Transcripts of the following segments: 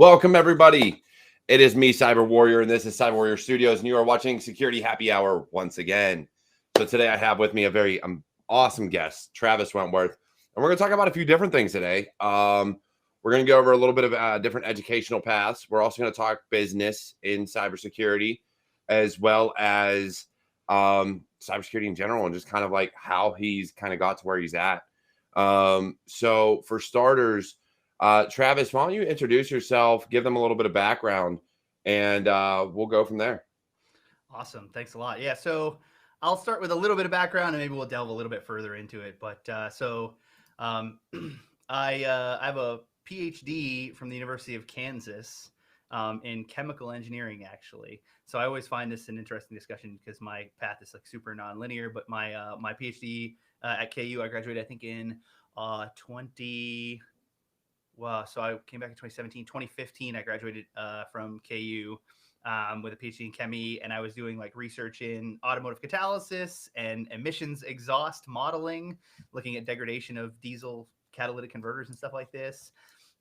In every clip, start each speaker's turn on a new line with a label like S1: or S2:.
S1: Welcome, everybody. It is me, Cyber Warrior, and this is CyberWarriorStudios, and you are watching Security Happy Hour once again. So today I have with me a very awesome guest, Travis Wentworth, and we're going to talk about a few different things today. We're going to go over a little bit of different educational paths. We're also going to talk business in cybersecurity, as well as cybersecurity in general, and just kind of like how he's kind of got to where he's at. So for starters, Travis, why don't you introduce yourself, give them a little bit of background, and we'll go from there.
S2: Awesome. Thanks a lot. Yeah. So I'll start with a little bit of background and maybe we'll delve a little bit further into it. But I have a PhD from the University of Kansas in chemical engineering, actually. So I always find this an interesting discussion because my path is like super nonlinear. But my PhD at KU, I graduated, I think, in 20. Wow. So I came back in 2017, 2015. I graduated from KU with a PhD in chemistry, and I was doing like research in automotive catalysis and emissions exhaust modeling, looking at degradation of diesel catalytic converters and stuff like this.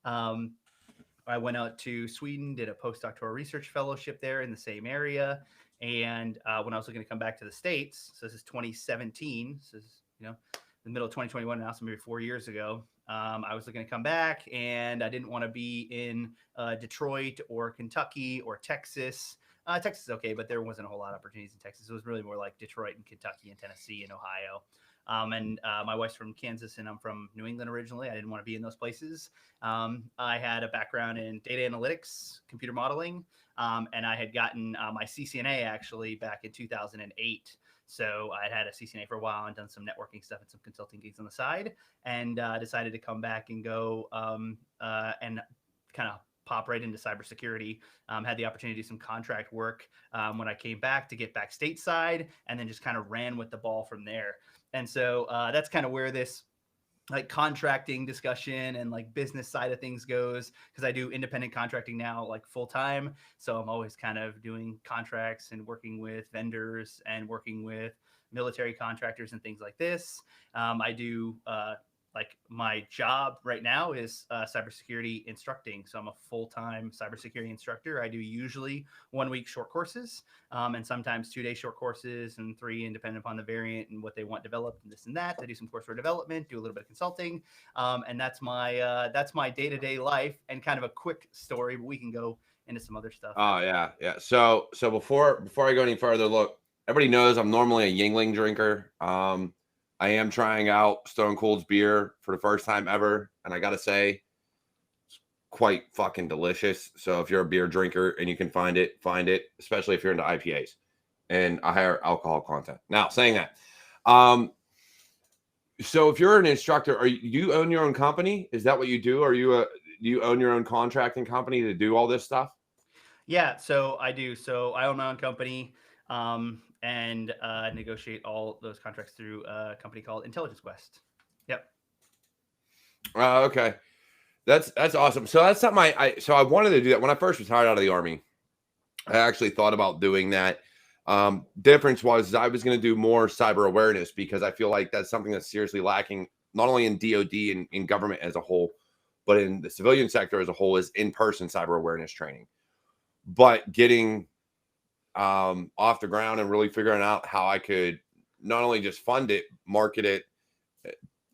S2: I went out to Sweden, did a postdoctoral research fellowship there in the same area. And when I was looking to come back to the States, so this is 2017, so this is, the middle of 2021 now, so maybe 4 years ago, I was looking to come back, and I didn't want to be in Detroit or Kentucky or Texas. Texas is okay, but there wasn't a whole lot of opportunities in Texas. It was really more like Detroit and Kentucky and Tennessee and Ohio. And my wife's from Kansas, and I'm from New England originally. I didn't want to be in those places. I had a background in data analytics, computer modeling, and I had gotten my CCNA actually back in 2008. So I had a CCNA for a while and done some networking stuff and some consulting gigs on the side, and decided to come back and go and kind of pop right into cybersecurity. Had the opportunity to do some contract work when I came back to get back stateside, and then just kind of ran with the ball from there. And so that's kind of where this like contracting discussion and like business side of things goes, because I do independent contracting now like full time. So I'm always kind of doing contracts and working with vendors and working with military contractors and things like this. I do like my job right now is cybersecurity instructing. So I'm a full-time cybersecurity instructor. I do usually 1 week short courses and sometimes 2 day short courses and 3 independent upon the variant and what they want developed and this and that. I do some courseware development, do a little bit of consulting. And that's my day-to-day life and kind of a quick story, but we can go into some other stuff.
S1: Oh yeah. So before I go any further, look, everybody knows I'm normally a Yingling drinker. I am trying out Stone Cold's beer for the first time ever, and I gotta say, it's quite fucking delicious. So if you're a beer drinker and you can find it, especially if you're into IPAs and a higher alcohol content. Now, saying that, so if you're an instructor, do you own your own company? Is that what you do? Do you own your own contracting company to do all this stuff?
S2: Yeah, so I do. So I own my own company. And negotiate all those contracts through a company called Intelligence Quest. Yep.
S1: Okay, that's awesome. So that's something I wanted to do that when I first retired out of the Army. I actually thought about doing that. Difference was I was going to do more cyber awareness because I feel like that's something that's seriously lacking, not only in DoD and in government as a whole, but in the civilian sector as a whole, is in-person cyber awareness training. But getting off the ground and really figuring out how I could not only just fund it, market it,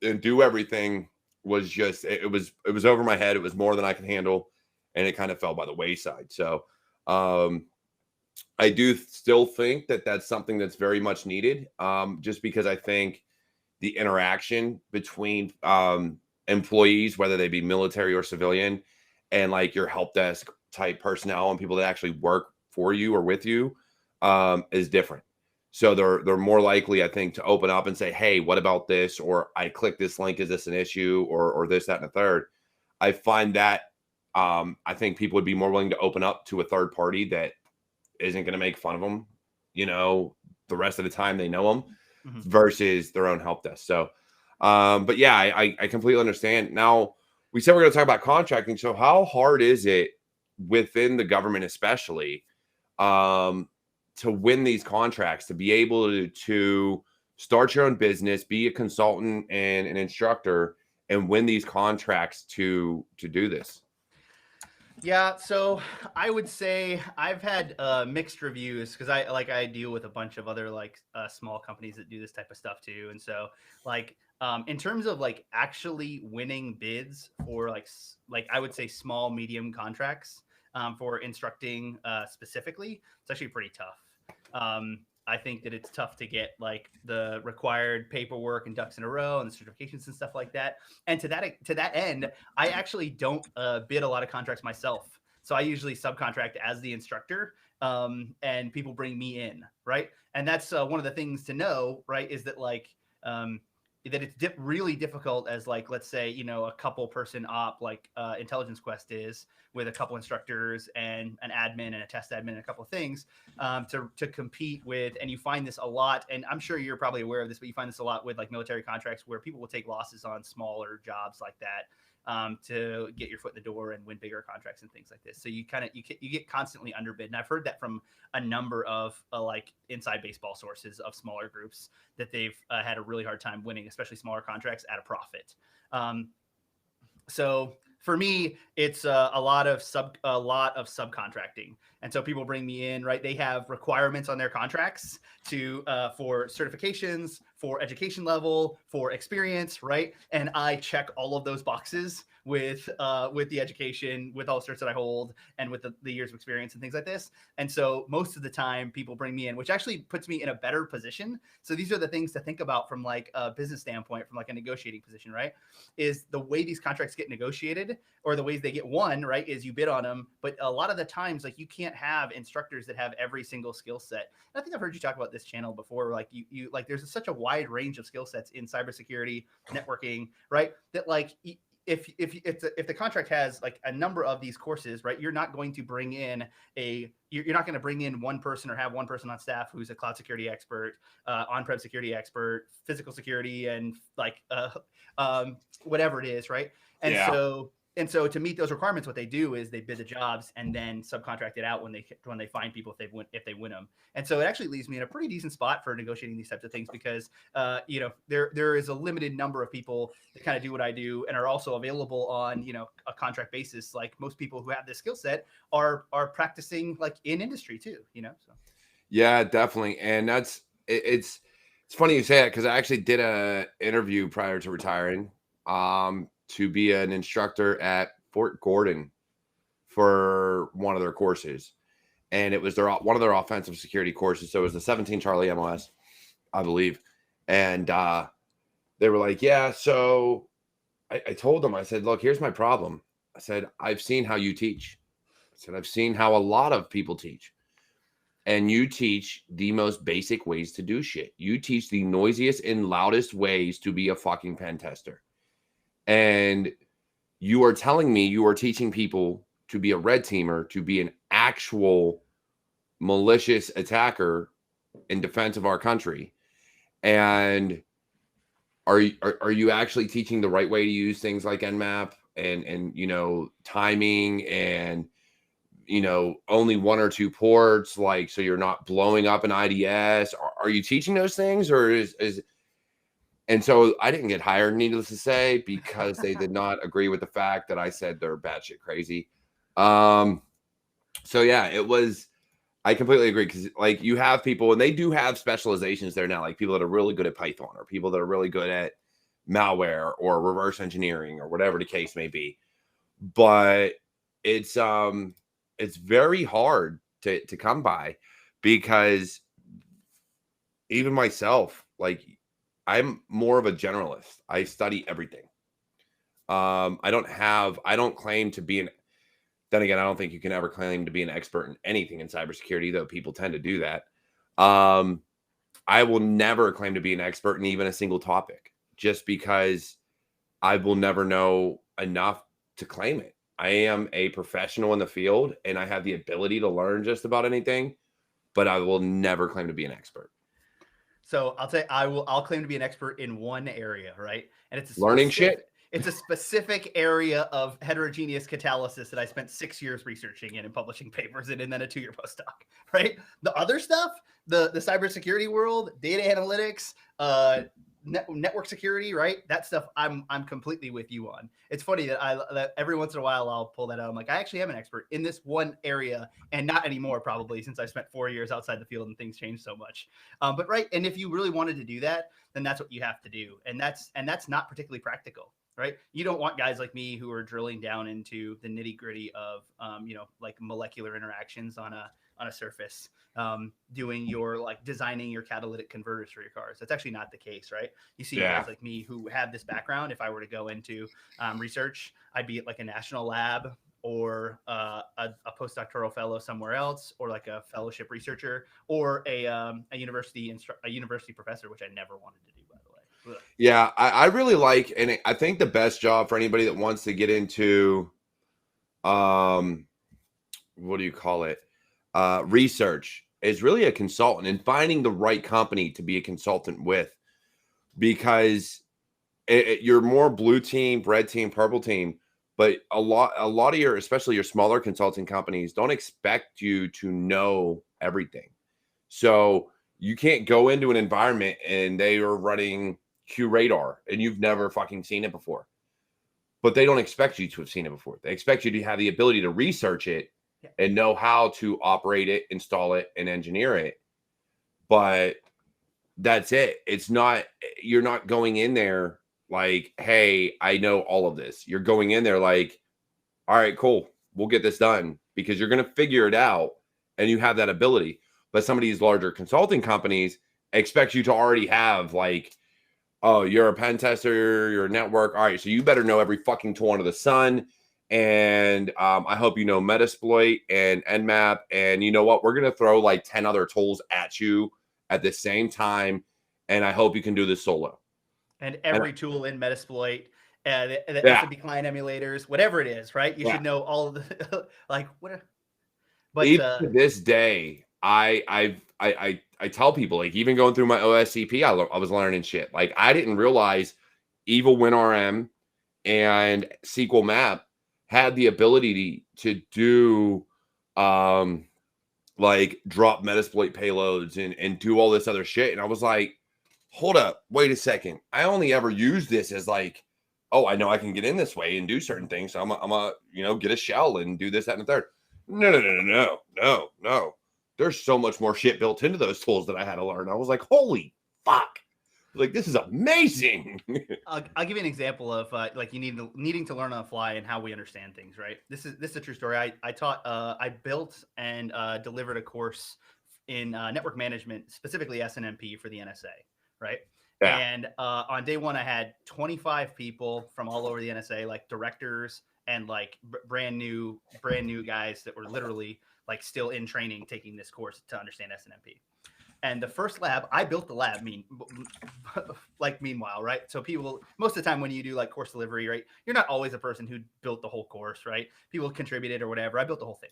S1: and do everything was just, it was over my head. It was more than I could handle, and it kind of fell by the wayside. So I do still think that that's something that's very much needed, just because I think the interaction between employees, whether they be military or civilian, and like your help desk type personnel and people that actually work for you or with you is different. So they're more likely, I think, to open up and say, hey, what about this? Or I click this link, is this an issue? Or this, that, and a third. I find that I think people would be more willing to open up to a third party that isn't going to make fun of them, the rest of the time they know them, versus their own help desk. So, but yeah, I completely understand. Now, we said we're going to talk about contracting. So how hard is it within the government, especially, to win these contracts, to be able to start your own business, be a consultant and an instructor, and win these contracts to do this?
S2: Yeah, so I would say I've had mixed reviews because I deal with a bunch of other like small companies that do this type of stuff too, and so like in terms of like actually winning bids for like I would say small medium contracts for instructing specifically, it's actually pretty tough. I think that it's tough to get like the required paperwork and ducks in a row and the certifications and stuff like that. And to that end, I actually don't bid a lot of contracts myself. So I usually subcontract as the instructor, and people bring me in, right? And that's one of the things to know, right? Is that like that it's really difficult as like let's say a couple person op like Intelligence Quest is with a couple instructors and an admin and a test admin and a couple of things to compete with. And you find this a lot, and I'm sure you're probably aware of this, but you find this a lot with like military contracts where people will take losses on smaller jobs like that to get your foot in the door and win bigger contracts and things like this. So you kind of you get constantly underbid, and I've heard that from a number of like inside baseball sources of smaller groups that they've had a really hard time winning, especially smaller contracts at a profit. So for me, it's a lot of subcontracting, and so people bring me in, right? They have requirements on their contracts to for certifications, for education level, for experience, right? And I check all of those boxes with the education, with all the certs that I hold, and with the years of experience and things like this. And so most of the time, people bring me in, which actually puts me in a better position. So these are the things to think about from like a business standpoint, from like a negotiating position, right? Is the way these contracts get negotiated or the ways they get won, right? Is you bid on them, but a lot of the times, like you can't have instructors that have every single skill set. And I think I've heard you talk about this channel before. Like you like there's such a wide range of skill sets in cybersecurity, networking, right? That like if the contract has like a number of these courses, right, you're not going to bring in you're not going to bring in one person or have one person on staff who's a cloud security expert, on-prem security expert, physical security, and like whatever it is, right? And
S1: Yeah.
S2: so to meet those requirements, what they do is they bid the jobs and then subcontract it out when they find people if they win them. And so it actually leaves me in a pretty decent spot for negotiating these types of things because there is a limited number of people that kind of do what I do and are also available on a contract basis. Like most people who have this skill set are practicing like in industry too. So.
S1: Yeah, definitely. And it's funny you say that because I actually did a interview prior to retiring to be an instructor at Fort Gordon for one of their courses. And it was one of their offensive security courses. So it was the 17 Charlie MOS, I believe. And they were like, yeah. So I told them, I said, look, here's my problem. I said, I've seen how you teach. I said, I've seen how a lot of people teach. And you teach the most basic ways to do shit. You teach the noisiest and loudest ways to be a fucking pen tester. And you are telling me you are teaching people to be a red teamer, to be an actual malicious attacker in defense of our country. And are you actually teaching the right way to use things like Nmap and timing and only one or two ports, like, so you're not blowing up an IDS? Are you teaching those things, or is and so I didn't get hired, needless to say, because they did not agree with the fact that I said they're batshit crazy. So yeah, I completely agree, because like you have people, and they do have specializations there now, like people that are really good at Python, or people that are really good at malware or reverse engineering or whatever the case may be. But it's very hard to come by, because even myself, like, I'm more of a generalist. I study everything. I don't claim to be then again, I don't think you can ever claim to be an expert in anything in cybersecurity, though people tend to do that. I will never claim to be an expert in even a single topic, just because I will never know enough to claim it. I am a professional in the field and I have the ability to learn just about anything, but I will never claim to be an expert.
S2: So I'll say I'll claim to be an expert in one area, right? And it's
S1: Learning shit.
S2: It's a specific area of heterogeneous catalysis that I spent 6 years researching and publishing papers in, and then a 2-year postdoc, right? The other stuff, the cybersecurity world, data analytics, network security, right? That stuff I'm completely with you on. It's funny that every once in a while I'll pull that out. I'm like, I actually am an expert in this one area, and not anymore probably, since I spent 4 years outside the field and things changed so much. But right, and if you really wanted to do that, then that's what you have to do, and that's not particularly practical. Right, you don't want guys like me who are drilling down into the nitty gritty of, like molecular interactions on a surface, doing your like designing your catalytic converters for your cars. That's actually not the case, right? You see
S1: Yeah.
S2: guys like me who have this background. If I were to go into research, I'd be at like a national lab, or a postdoctoral fellow somewhere else, or like a fellowship researcher, or a university professor, which I never wanted to do, by the way. Ugh.
S1: Yeah, I really like, and I think the best job for anybody that wants to get into, what do you call it? Research is really a consultant, and finding the right company to be a consultant with, because you're more blue team, red team, purple team, but a lot of your, especially your smaller consulting companies, don't expect you to know everything. So you can't go into an environment and they are running Q radar and you've never fucking seen it before. But they don't expect you to have seen it before. They expect you to have the ability to research it and know how to operate it, install it, and engineer it. But that's it. It's not, you're not going in there like, hey, I know all of this. You're going in there like, all right, cool, we'll get this done, because you're going to figure it out and you have that ability. But some of these larger consulting companies expect you to already have like, oh, you're a pen tester, you're a network. All right, so you better know every fucking tool under the sun. And I hope you know Metasploit and Nmap. And you know what? We're going to throw like 10 other tools at you at the same time. And I hope you can do this solo.
S2: And every tool in Metasploit, the
S1: Yeah.
S2: SMP client emulators, whatever it is, right? You should know all of the like what. But
S1: even to this day, I tell people, like, even going through my OSCP, I was learning shit. Like, I didn't realize Evil WinRM and SQL Map had the ability to do like drop Metasploit payloads and do all this other shit. And I was like, hold up, wait a second. I only ever use this as like, oh, I know I can get in this way and do certain things. So I'm a get a shell and do this, that, and the third. No. There's so much more shit built into those tools that I had to learn. I was like, holy fuck. Like, this is amazing.
S2: I'll give you an example of like you needing to learn on the fly and how we understand things, right? This is a true story. I built and delivered a course in network management, specifically SNMP for the NSA, right?
S1: Yeah.
S2: And on day one, I had 25 people from all over the NSA, like directors and like brand new guys that were literally like still in training taking this course to understand SNMP. And the first lab, I built the lab. Meanwhile, right? So people, most of the time when you do like course delivery, right, you're not always a person who built the whole course, right? People contributed or whatever. I built the whole thing.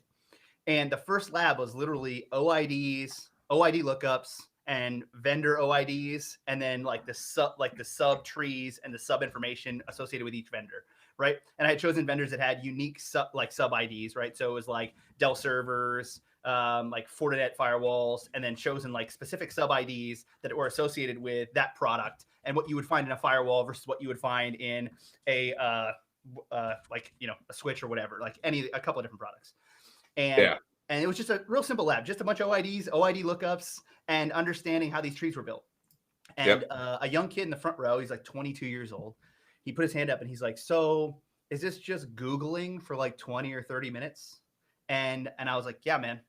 S2: And the first lab was literally OIDs, OID lookups, and vendor OIDs, and then like the sub trees and the sub information associated with each vendor, right? And I had chosen vendors that had unique sub IDs, right? So it was like Dell servers, like Fortinet firewalls, and then chosen like specific sub IDs that were associated with that product and what you would find in a firewall versus what you would find in a a switch or whatever, like a couple of different products. And it was just a real simple lab, just a bunch of OIDs, OID lookups, and understanding how these trees were built. And a young kid in the front row, he's like 22 years old. He put his hand up and he's like, so is this just Googling for like 20 or 30 minutes? And I was like, yeah, man,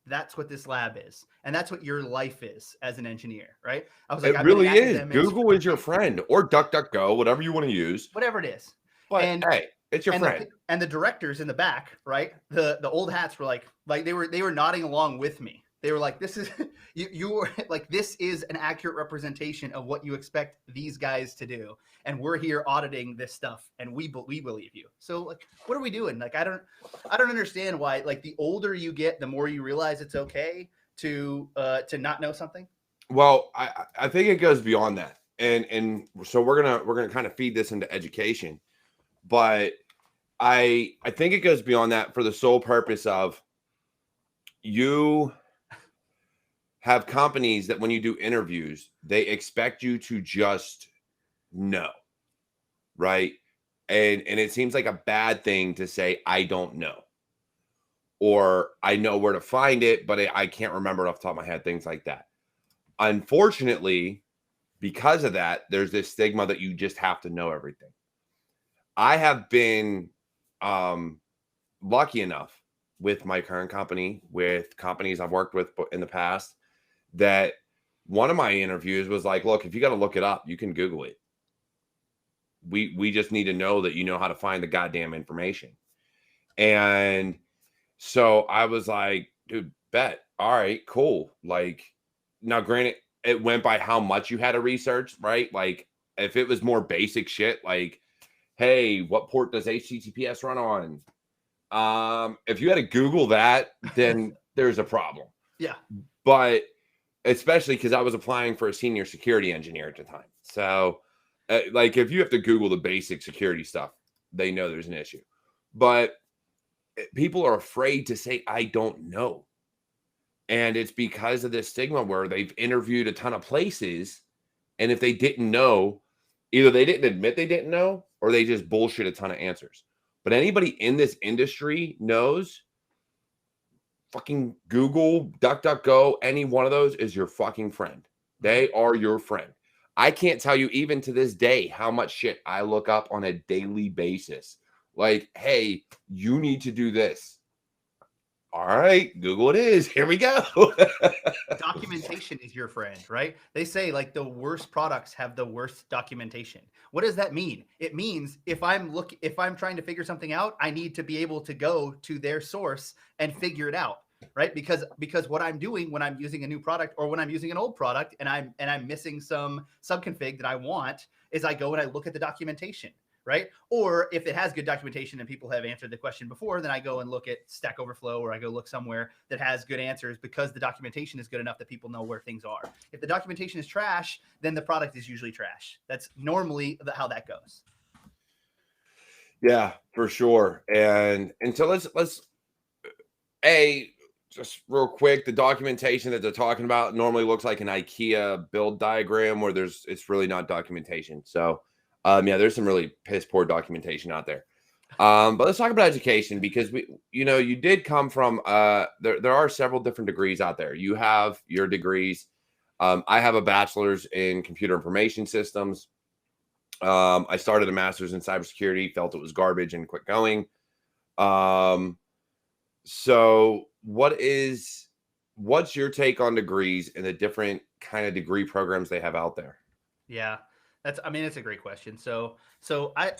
S2: that's what this lab is. And that's what your life is as an engineer, right? I was like,
S1: it really is. Google is your friend, or DuckDuckGo, whatever you want to use.
S2: Whatever it is.
S1: But hey, it's your friend.
S2: And the directors in the back, right? The old hats were like they were nodding along with me. They were like, this is you were like, this is an accurate representation of what you expect these guys to do. And we're here auditing this stuff, and we believe you. So like, what are we doing? Like, I don't understand why, like, the older you get, the more you realize it's okay to not know something.
S1: Well, I think it goes beyond that. And so we're gonna kind of feed this into education. But I think it goes beyond that for the sole purpose of, you have companies that when you do interviews, they expect you to just know, right? And it seems like a bad thing to say, I don't know, or I know where to find it, but I can't remember it off the top of my head, things like that. Unfortunately, because of that, there's this stigma that you just have to know everything. I have been lucky enough with my current company, with companies I've worked with in the past, that one of my interviews was like, look, if you got to look it up, you can Google it. We just need to know that you know how to find the goddamn information. And so I was like, dude, bet. All right, cool. Like, now granted, it went by how much you had to research, right? Like, if it was more basic shit, like, hey, what port does HTTPS run on? If you had to Google that, then there's a problem.
S2: Yeah.
S1: But especially because I was applying for a senior security engineer at the time. So, like, if you have to Google the basic security stuff, they know there's an issue. But people are afraid to say, I don't know. And it's because of this stigma where they've interviewed a ton of places. And if they didn't know, either they didn't admit they didn't know, or they just bullshit a ton of answers. But anybody in this industry knows, fucking Google, DuckDuckGo, any one of those is your fucking friend. They are your friend. I can't tell you even to this day how much shit I look up on a daily basis. Like, hey, you need to do this. All right, Google it is. Here we go.
S2: Documentation is your friend, right? They say like the worst products have the worst documentation. What does that mean? It means if I'm trying to figure something out, I need to be able to go to their source and figure it out, right? Because what I'm doing when I'm using a new product or when I'm using an old product and I'm missing some subconfig that I want is I go and I look at the documentation. Right. Or if it has good documentation and people have answered the question before, then I go and look at Stack Overflow or I go look somewhere that has good answers because the documentation is good enough that people know where things are. If the documentation is trash, then the product is usually trash. That's normally how that goes.
S1: Yeah, for sure. And so let's just real quick, the documentation that they're talking about normally looks like an IKEA build diagram where it's really not documentation. So yeah, there's some really piss poor documentation out there. But let's talk about education, because you did come from there are several different degrees out there. You have your degrees. I have a bachelor's in computer information systems. I started a master's in cybersecurity, felt it was garbage and quit going. So what's your take on degrees and the different kind of degree programs they have out there?
S2: Yeah. It's a great question. So I,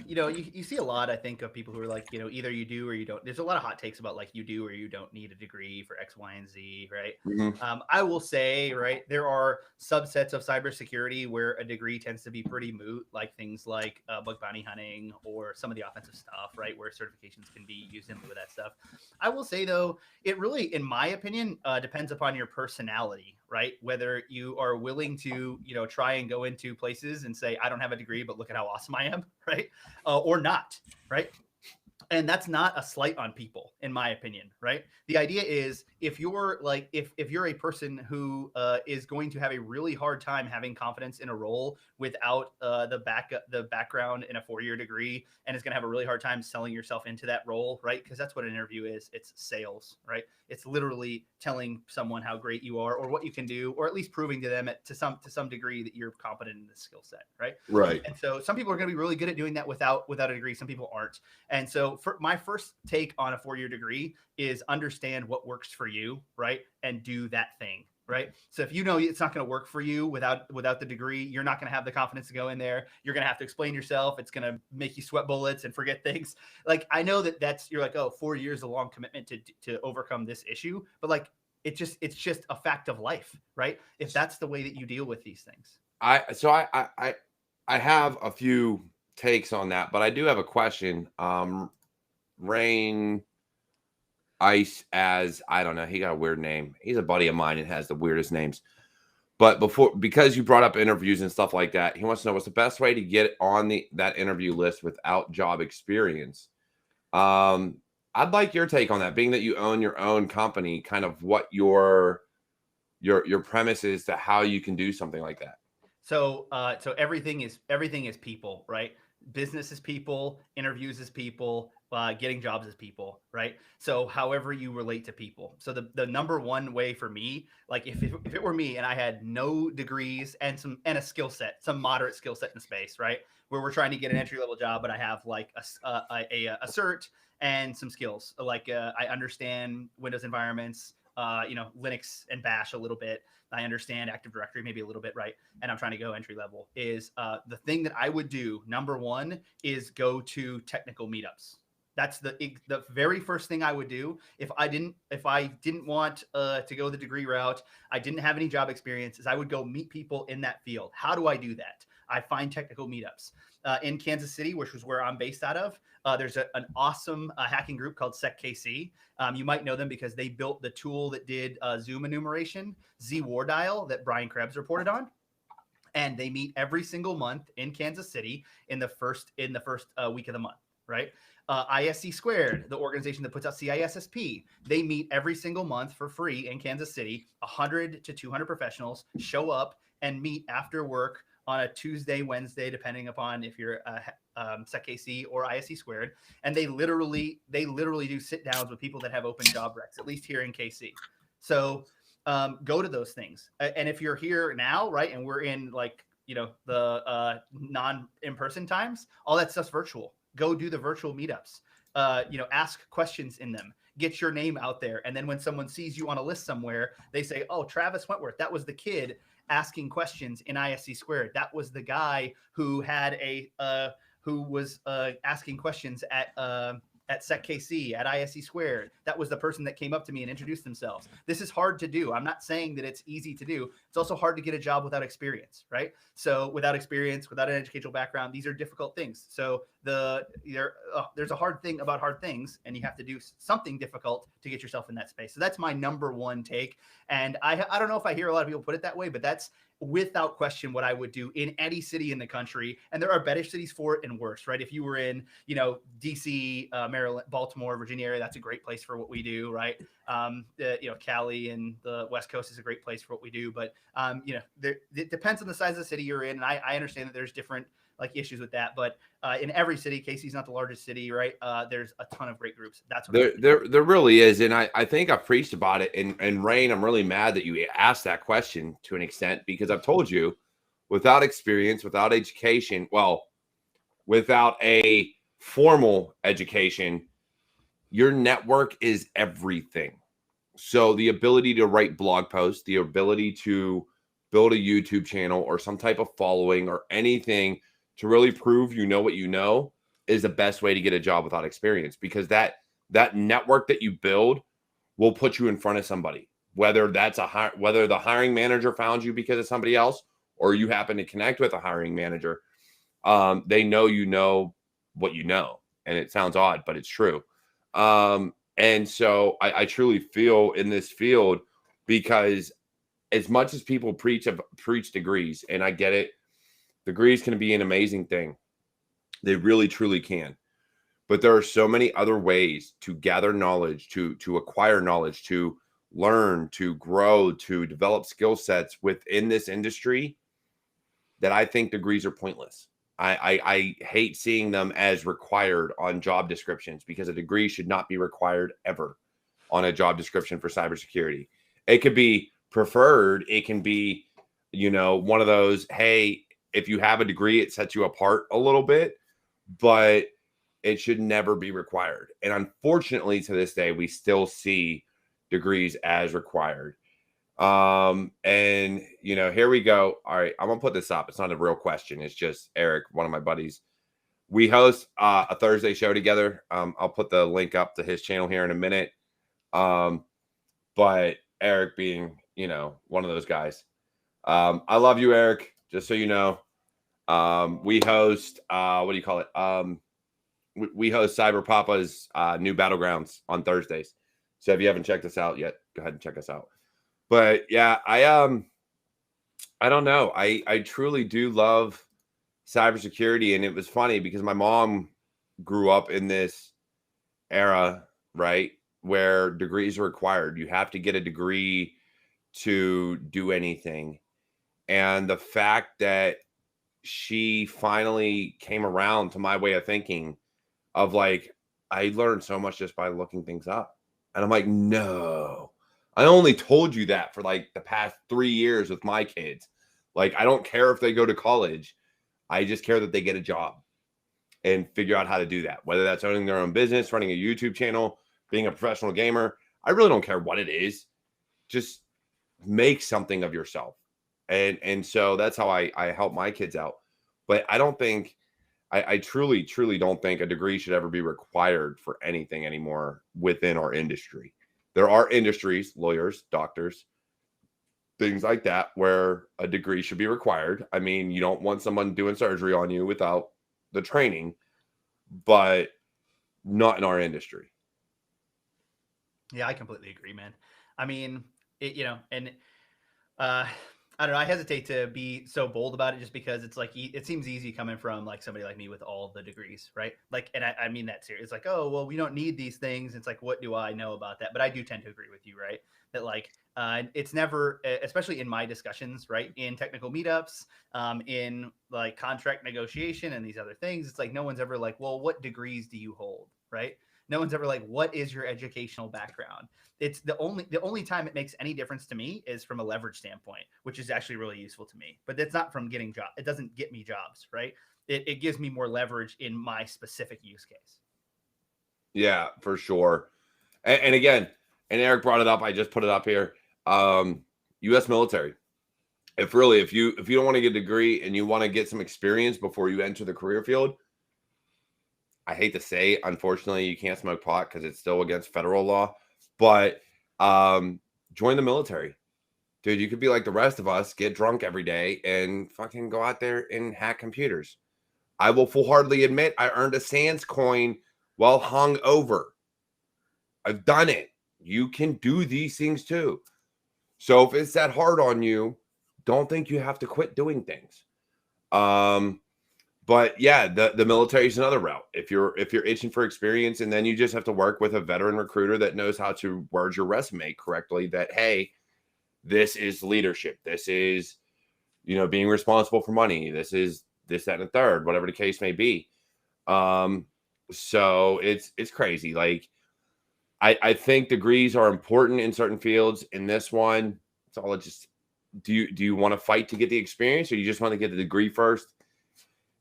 S2: you see a lot, I think, of people who are like, either you do or you don't. There's a lot of hot takes about like you do or you don't need a degree for X, Y, and Z, right?
S1: Mm-hmm.
S2: I will say, right, there are subsets of cybersecurity where a degree tends to be pretty moot, like things like bug bounty hunting or some of the offensive stuff, right, where certifications can be used in with that stuff. I will say, though, it really, in my opinion, depends upon your personality, right? Whether you are willing to, try and go into places and say, I don't have a degree, but look at how awesome I am, right? Or not, right? And that's not a slight on people, in my opinion, right? The idea is if you're like, if you're a person who is going to have a really hard time having confidence in a role without the background in a 4-year degree, and is going to have a really hard time selling yourself into that role, right? Because that's what an interview is. It's sales, right? It's literally telling someone how great you are or what you can do, or at least proving to them to some degree that you're competent in the skill set, right?
S1: Right.
S2: And so some people are going to be really good at doing that without a degree. Some people aren't. And so for my first take on a 4-year degree is understand what works for you, right? And do that thing, right? So if you know it's not going to work for you without the degree, you're not going to have the confidence to go in there. You're going to have to explain yourself. It's going to make you sweat bullets and forget things. Like, I know you're like, oh, 4 years is a long commitment to overcome this issue, but like, it's just a fact of life, right? If that's the way that you deal with these things.
S1: I have a few takes on that, but I do have a question. Rain Ice, as I don't know, he got a weird name. He's a buddy of mine and has the weirdest names. But because you brought up interviews and stuff like that, he wants to know what's the best way to get on that interview list without job experience. I'd like your take on that, being that you own your own company, kind of what your premise is to how you can do something like that.
S2: So everything is people, right? Business is people, interviews is people, getting jobs is people, right? So however you relate to people. So the number one way for me, like if it were me and I had no degrees and a skill set, some moderate skill set in the space, right? Where we're trying to get an entry level job, but I have like a cert and some skills, like I understand Windows environments, Linux and Bash a little bit. I understand Active Directory maybe a little bit, right? And I'm trying to go entry level. Is the thing that I would do, number one, is go to technical meetups. That's the very first thing I would do if I didn't want to go the degree route. I didn't have any job experience. Is I would go meet people in that field. How do I do that? I find technical meetups in Kansas City, which was where I'm based out of. There's an awesome hacking group called SecKC. You might know them because they built the tool that did Zoom enumeration, ZWarDial, that Brian Krebs reported on. And they meet every single month in Kansas City in the first week of the month, right? ISC Squared, the organization that puts out CISSP, they meet every single month for free in Kansas City. 100 to 200 professionals show up and meet after work on a Tuesday, Wednesday, depending upon if you're SecKC or ISC Squared. And they literally do sit downs with people that have open job recs, at least here in KC. So go to those things. And if you're here now, right, and we're in like, the non-in-person times, all that stuff's virtual. Go do the virtual meetups. Ask questions in them. Get your name out there. And then when someone sees you on a list somewhere, they say, oh, Travis Wentworth, that was the kid asking questions in ISC Squared. That was the guy who had who was asking questions at SecKC, at ISC Squared. That was the person that came up to me and introduced themselves. This is hard to do. I'm not saying that it's easy to do. It's also hard to get a job without experience, right? So without experience, without an educational background, these are difficult things. So there's a hard thing about hard things, and you have to do something difficult to get yourself in that space. So that's my number one take. And I don't know if I hear a lot of people put it that way, but that's without question what I would do in any city in the country. And there are better cities for it and worse, right? If you were in, DC, Maryland, Baltimore, Virginia area, that's a great place for what we do, right? Cali and the West Coast is a great place for what we do. But, it depends on the size of the city you're in. And I understand that there's different issues with that, but in every city, KC's not the largest city, right? There's a ton of great groups. That's what
S1: there really is, and I think I've preached about it. And Rain, I'm really mad that you asked that question to an extent, because I've told you, without experience, without education, without a formal education, your network is everything. So the ability to write blog posts, the ability to build a YouTube channel or some type of following or anything to really prove you know what you know is the best way to get a job without experience, because that network that you build will put you in front of somebody, whether whether the hiring manager found you because of somebody else, or you happen to connect with a hiring manager. They know what you know, and it sounds odd, but it's true. And so I truly feel in this field, because as much as people preach degrees, and I get it, degrees can be an amazing thing. They really, truly can. But there are so many other ways to gather knowledge, to acquire knowledge, to learn, to grow, to develop skill sets within this industry, that I think degrees are pointless. I hate seeing them as required on job descriptions, because a degree should not be required ever on a job description for cybersecurity. It could be preferred. It can be, one of those, hey, if you have a degree, it sets you apart a little bit, but it should never be required. And unfortunately, to this day, we still see degrees as required. And here we go. All right, I'm gonna put this up. It's not a real question. It's just Eric, one of my buddies. We host a Thursday show together. I'll put the link up to his channel here in a minute. But Eric being, one of those guys. I love you, Eric. Just so you know. We host what do you call it? We host Cyber Papa's new Battlegrounds on Thursdays. So if you haven't checked us out yet, go ahead and check us out. But yeah, I don't know. I truly do love cybersecurity. And it was funny because my mom grew up in this era, right, where degrees are required. You have to get a degree to do anything. And the fact that she finally came around to my way of thinking of like, I learned so much just by looking things up. And I'm like, no, I only told you that for like the past 3 years with my kids. Like, I don't care if they go to college. I just care that they get a job and figure out how to do that, whether that's owning their own business, running a YouTube channel, being a professional gamer. I really don't care what it is. Just make something of yourself. And so that's how I help my kids out. But I don't think I truly, truly don't think a degree should ever be required for anything anymore within our industry. There are industries, lawyers, doctors, things like that, where a degree should be required. I mean, you don't want someone doing surgery on you without the training, but not in our industry.
S2: Yeah, I completely agree, man. I mean, and I don't know. I hesitate to be so bold about it just because it's like it seems easy coming from like somebody like me with all the degrees, right? Like, and I mean that serious. It's like, oh well, we don't need these things. It's like, what do I know about that? But I do tend to agree with you, right? That like it's never, especially in my discussions, right, in technical meetups, in like contract negotiation and these other things. It's like no one's ever like, well, what degrees do you hold, right? No one's ever like, what is your educational background? It's the only time it makes any difference to me is from a leverage standpoint, which is actually really useful to me. But it's not from getting job. It doesn't get me jobs, right? It gives me more leverage in my specific use case.
S1: Yeah, for sure. And again, and Eric brought it up. I just put it up here. U.S. military. If you don't want to get a degree and you want to get some experience before you enter the career field, I hate to say, unfortunately, you can't smoke pot because it's still against federal law. But join the military, dude. You could be like the rest of us, get drunk every day, and fucking go out there and hack computers. I will full-heartedly admit I earned a Sands coin while hung over. I've done it. You can do these things too. So if it's that hard on you, don't think you have to quit doing things. But yeah, the military is another route. If you're itching for experience, and then you just have to work with a veteran recruiter that knows how to word your resume correctly, that hey, this is leadership. This is, being responsible for money. This is this, that, and the third, whatever the case may be. So it's crazy. Like I think degrees are important in certain fields. In this one, it's all just do you want to fight to get the experience, or you just want to get the degree first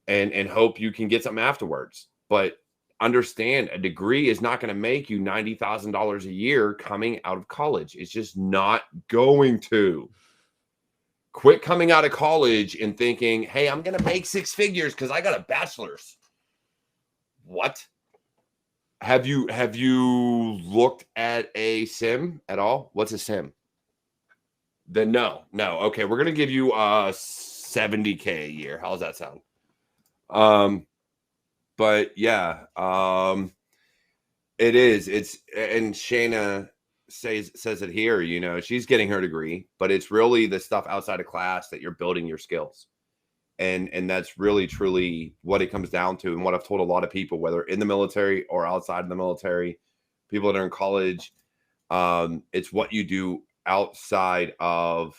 S1: and hope you can get something afterwards? But understand, a degree is not going to make you $90,000 a year coming out of college. It's just not going to. Quit coming out of college and thinking, hey, I'm going to make 6 figures because I got a bachelor's. What? Have you looked at a sim at all? What's a sim? Then no. Okay, we're going to give you $70K a year. How's that sound? But yeah, it is. And Shayna says it here, she's getting her degree, but it's really the stuff outside of class that you're building your skills. And that's really truly what it comes down to, and what I've told a lot of people, whether in the military or outside of the military, people that are in college, it's what you do outside of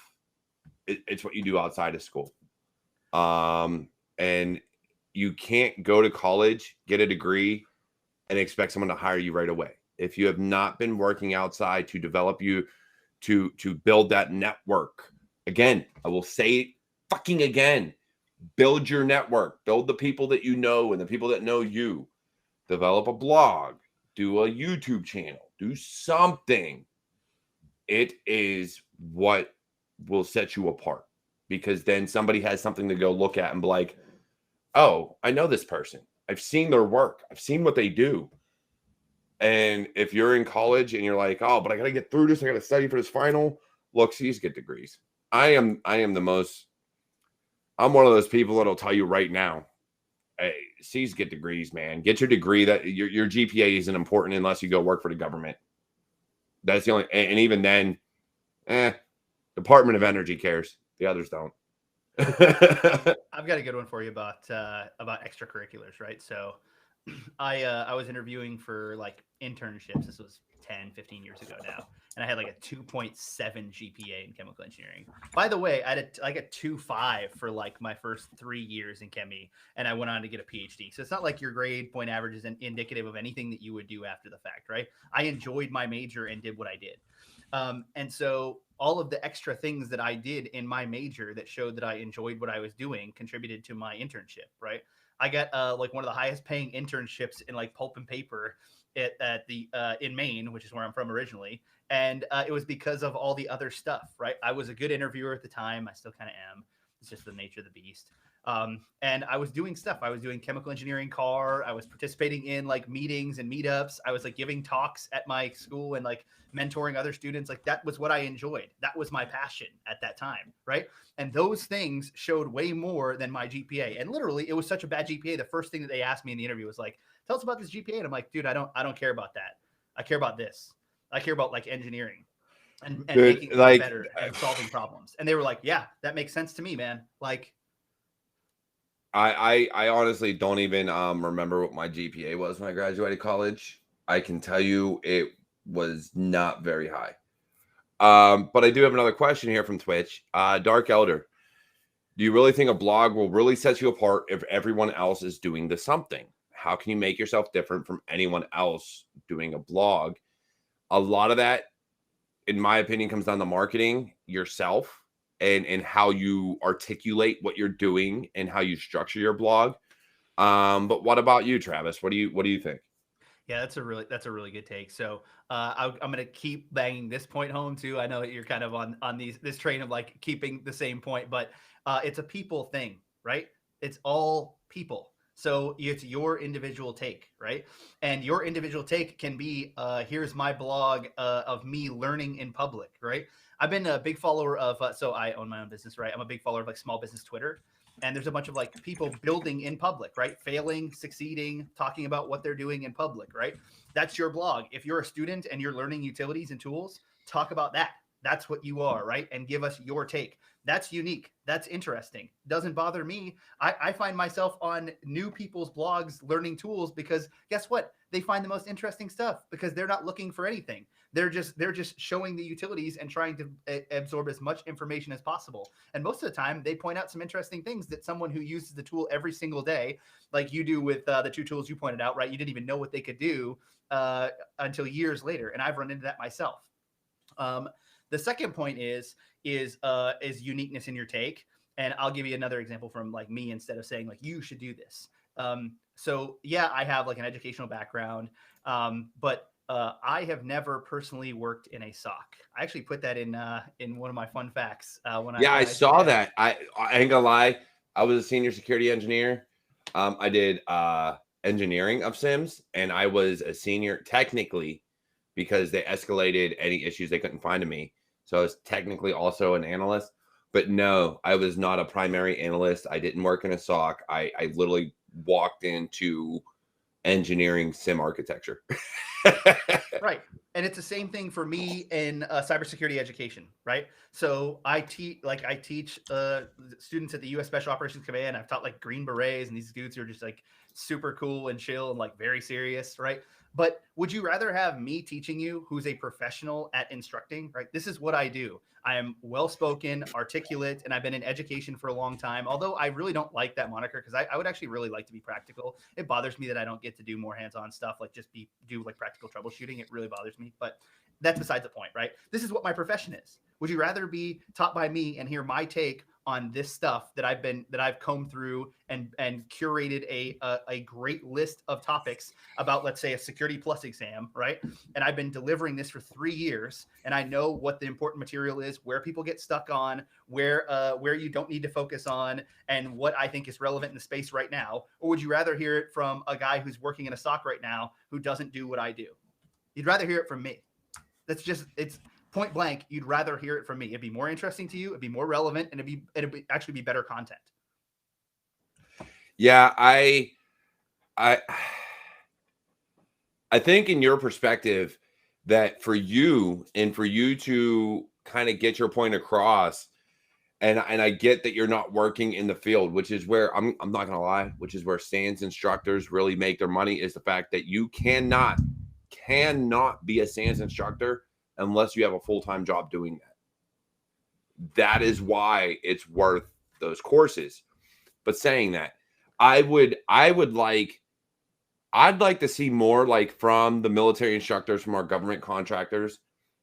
S1: it's what you do outside of school. And you can't go to college, get a degree, and expect someone to hire you right away. If you have not been working outside to develop you, to build that network. Again, I will say it fucking again. Build your network. Build the people that you know and the people that know you. Develop a blog. Do a YouTube channel. Do something. It is what will set you apart, because then somebody has something to go look at and be like, oh, I know this person. I've seen their work. I've seen what they do. And if you're in college and you're like, oh, but I got to get through this, I got to study for this final. Look, these get degrees. I'm one of those people that'll tell you right now, hey, C's get degrees, man. Get your degree. That your GPA isn't important unless you go work for the government. That's the only, and even then, Department of Energy cares. The others don't.
S2: I've got a good one for you about extracurriculars, right? So I was interviewing for like internships. This was 10, 15 years ago now. And I had like a 2.7 GPA in chemical engineering. By the way, I had like a 2.5 for like my first 3 years in chemie, and I went on to get a PhD. So it's not like your grade point average is indicative of anything that you would do after the fact, right? I enjoyed my major and did what I did. And so all of the extra things that I did in my major that showed that I enjoyed what I was doing contributed to my internship, right? I got like one of the highest paying internships in like pulp and paper at the in Maine, which is where I'm from originally, and it was because of all the other stuff, right? I was a good interviewer at the time. I still kind of am. It's just the nature of the beast. And I was doing stuff. I was doing chemical engineering car. I was participating in like meetings and meetups. I was like giving talks at my school and like mentoring other students. Like that was what I enjoyed. That was my passion at that time, right? And those things showed way more than my GPA. And literally, it was such a bad GPA. The first thing that they asked me in the interview was like, "Tell us about this GPA." And I'm like, "Dude, I don't care about that. I care about this. I care about like engineering and
S1: Dude,
S2: making things
S1: like,
S2: better and solving problems." And they were like, "Yeah, that makes sense to me, man." Like,
S1: I honestly don't even remember what my GPA was when I graduated college. I can tell you it was not very high. But I do have another question here from Twitch. Dark Elder, do you really think a blog will really set you apart if everyone else is doing the something? How can you make yourself different from anyone else doing a blog? A lot of that, in my opinion, comes down to marketing yourself and how you articulate what you're doing and how you structure your blog. But what about you, Travis? What do you think?
S2: yeah, that's a really good take. So I'm gonna keep banging this point home too. I know that you're kind of on this train of like keeping the same point, but it's a people thing, right? It's all people. So it's your individual take, right? And your individual take can be here's my blog of me learning in public, right? I've been a big follower of so I own my own business, right? I'm a big follower of like small business Twitter. And there's a bunch of like people building in public, right? Failing, succeeding, talking about what they're doing in public, right? That's your blog. If you're a student and you're learning utilities and tools, talk about that. That's what you are, right? And give us your take. That's unique. That's interesting. Doesn't bother me. I find myself on new people's blogs learning tools because guess what? They find the most interesting stuff because they're not looking for anything. They're just showing the utilities and trying to absorb as much information as possible. And most of the time, they point out some interesting things that someone who uses the tool every single day, like you do with the two tools you pointed out, right? You didn't even know what they could do until years later, and I've run into that myself. The second point is uniqueness in your take, and I'll give you another example from like me instead of saying like you should do this. So yeah, I have like an educational background, but I have never personally worked in a SOC. I actually put that in one of my fun facts.
S1: I saw that. I ain't gonna lie. I was a senior security engineer. I did engineering of Sims, and I was a senior technically because they escalated any issues they couldn't find in me. So I was technically also an analyst, but no, I was not a primary analyst. I didn't work in a SOC. I literally walked into engineering sim architecture.
S2: Right. And it's the same thing for me in cybersecurity education, right? So I teach students at the U.S. Special Operations Command. I've taught like Green Berets and these dudes who are just like super cool and chill and like very serious, right? But would you rather have me teaching you who's a professional at instructing, right? This is what I do. I am well-spoken, articulate, and I've been in education for a long time. Although I really don't like that moniker because I would actually really like to be practical. It bothers me that I don't get to do more hands-on stuff, like do like practical troubleshooting. It really bothers me, but that's besides the point, right? This is what my profession is. Would you rather be taught by me and hear my take on this stuff that I've combed through and curated a great list of topics about, let's say, a Security Plus exam, right? And I've been delivering this for 3 years, and I know what the important material is, where people get stuck on, where you don't need to focus on, and what I think is relevant in the space right now? Or would you rather hear it from a guy who's working in a SOC right now who doesn't do what I do? You'd rather hear it from me. It's point blank. You'd rather hear it from me. It'd be more interesting to you. It'd be more relevant, and it'd actually be better content.
S1: Yeah, I think in your perspective that for you to kind of get your point across, and I get that you're not working in the field, which is where I'm not gonna lie, which is where SANS instructors really make their money, is the fact that you cannot cannot be a SANS instructor unless you have a full-time job doing that. That is why it's worth those courses. But saying that, I'd like to see more like from the military instructors, from our government contractors.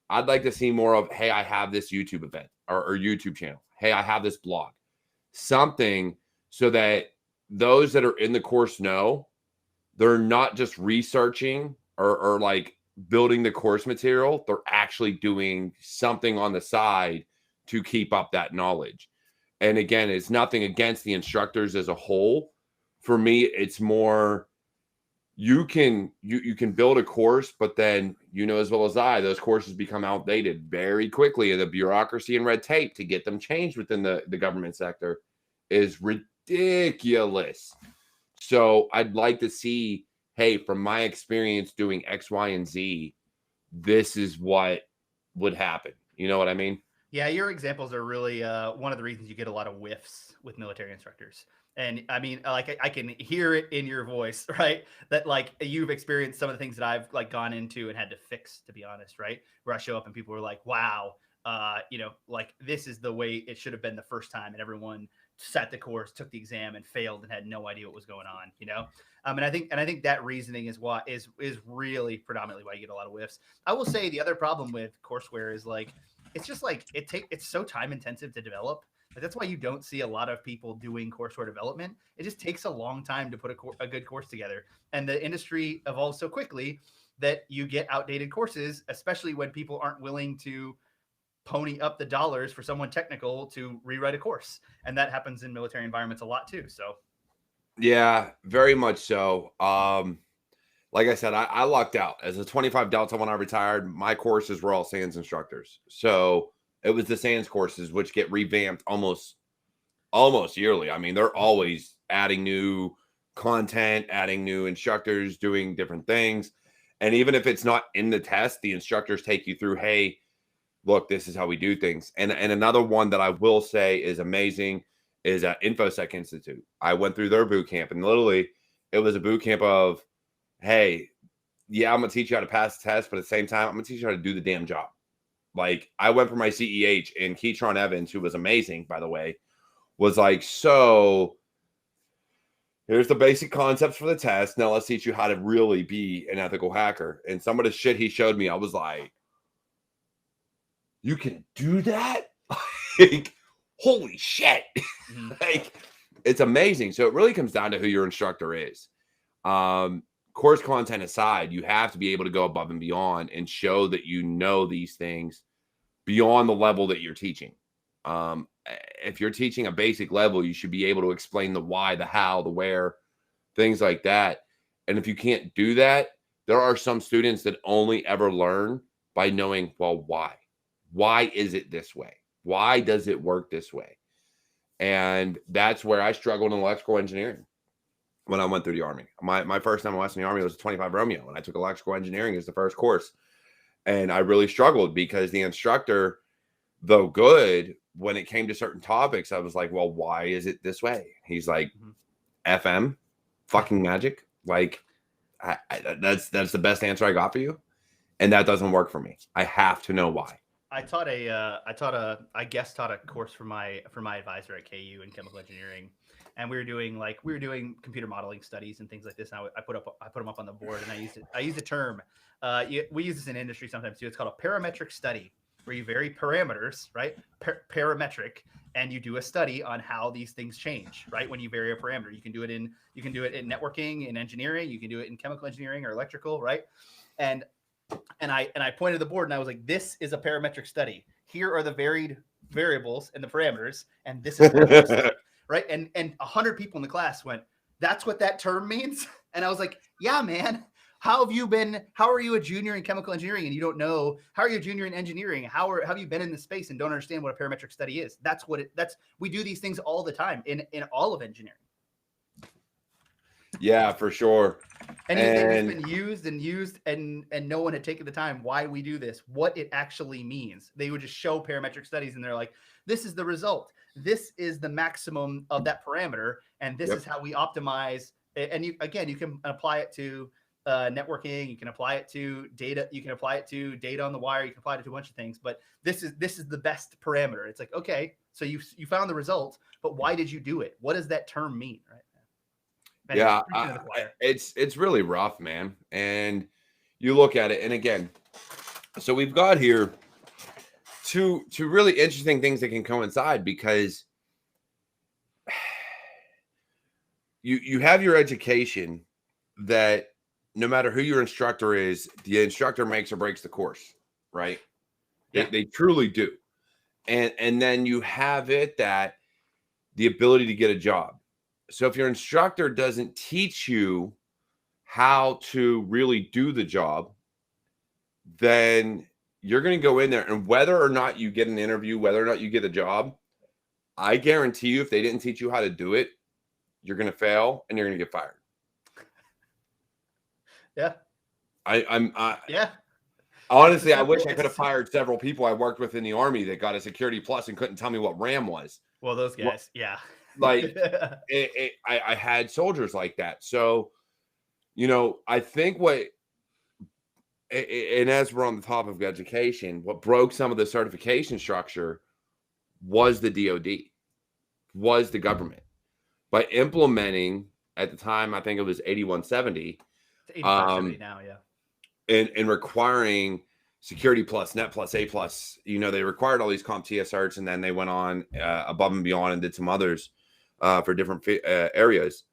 S1: I'd like to see more of, hey, I have this YouTube event or YouTube channel. Hey, I have this blog. Something so that those that are in the course know they're not just researching or like building the course material. They're actually doing something on the side to keep up that knowledge. And again, it's nothing against the instructors as a whole. For me, it's more you can build a course, but then you know as well as I, those courses become outdated very quickly, and the bureaucracy and red tape to get them changed within the government sector is ridiculous. So I'd like to see, hey, from my experience doing X, Y, and Z, this is what would happen. You know what I mean?
S2: Yeah, your examples are really one of the reasons you get a lot of whiffs with military instructors. And I mean, like I can hear it in your voice, right? That like you've experienced some of the things that I've like gone into and had to fix, to be honest, right? Where I show up and people were like, "Wow, like this is the way it should have been the first time," and everyone sat the course, took the exam, and failed and had no idea what was going on, And I think that reasoning is what is really predominantly why you get a lot of whiffs. I will say the other problem with courseware is like it's just like it's so time intensive to develop. Like that's why you don't see a lot of people doing courseware development. It just takes a long time to put a good course together. And the industry evolves so quickly that you get outdated courses, especially when people aren't willing to pony up the dollars for someone technical to rewrite a course. And that happens in military environments a lot too. So
S1: yeah, very much so. Like I said, I lucked out. As a 25 Delta when I retired, my courses were all SANS instructors. So it was the SANS courses, which get revamped almost yearly. I mean, they're always adding new content, adding new instructors, doing different things. And even if it's not in the test, the instructors take you through, hey, look, this is how we do things. And another one that I will say is amazing is InfoSec Institute. I went through their boot camp, and literally it was a boot camp of, hey, yeah, I'm going to teach you how to pass the test, but at the same time, I'm going to teach you how to do the damn job. Like I went for my CEH, and Keytron Evans, who was amazing, by the way, was like, so here's the basic concepts for the test. Now let's teach you how to really be an ethical hacker. And some of the shit he showed me, I was like, you can do that? Like, holy shit. Like, it's amazing. So it really comes down to who your instructor is. Course content aside, you have to be able to go above and beyond and show that you know these things beyond the level that you're teaching. If you're teaching a basic level, you should be able to explain the why, the how, the where, things like that. And if you can't do that, there are some students that only ever learn by knowing, well, why? Why is it this way? Why does it work this way? And that's where I struggled in electrical engineering when I went through the Army. My first time I was in the Army was a 25 Romeo, and I took electrical engineering as the first course. And I really struggled because the instructor, though good, when it came to certain topics, I was like, well, why is it this way? He's like, FM, fucking magic. Like, that's the best answer I got for you. And that doesn't work for me. I have to know why.
S2: I guest taught a course for my advisor at KU in chemical engineering, and we were doing computer modeling studies and things like this. And I put them up on the board, and I used a term. We use this in industry sometimes too. It's called a parametric study, where you vary parameters, right? Parametric, and you do a study on how these things change, right? When you vary a parameter, you can do it in networking, in engineering, you can do it in chemical engineering or electrical, right? And I pointed to the board and I was like, this is a parametric study. Here are the varied variables and the parameters, and this is what it looks like, right? And 100 people in the class went, that's what that term means? And I was like, yeah, man. How are you a junior in chemical engineering and you don't know? How are you a junior in engineering? How have you been in this space and don't understand what a parametric study is? We do these things all the time in all of engineering.
S1: Yeah, for sure.
S2: And it's been used and no one had taken the time why we do this, what it actually means. They would just show parametric studies and they're like, this is the result. This is the maximum of that parameter. And this is how we optimize. And you can apply it to networking. You can apply it to data. You can apply it to data on the wire. You can apply it to a bunch of things. But this is the best parameter. It's like, okay, so you found the result, but why did you do it? What does that term mean, right? Anyways,
S1: Yeah, it's really rough, man. And you look at it, and again, so we've got here two really interesting things that can coincide, because you have your education that no matter who your instructor is, the instructor makes or breaks the course, right?
S2: Yeah.
S1: They truly do. And then you have it that the ability to get a job. So if your instructor doesn't teach you how to really do the job, then you're going to go in there, and whether or not you get an interview, whether or not you get a job, I guarantee you, if they didn't teach you how to do it, you're going to fail and you're going to get fired.
S2: Yeah.
S1: Yeah. Honestly, I wish I could have fired several people I worked with in the Army that got a Security Plus and couldn't tell me what RAM was.
S2: Well, those guys, yeah.
S1: Like, I had soldiers like that. So, I think and as we're on the topic of education, what broke some of the certification structure was the DoD, was the government. By implementing, at the time, I think it was 8170.
S2: It's 8570 now, yeah.
S1: And requiring Security Plus, Net Plus, A Plus, they required all these CompTIA certs, and then they went on above and beyond and did some others for different areas.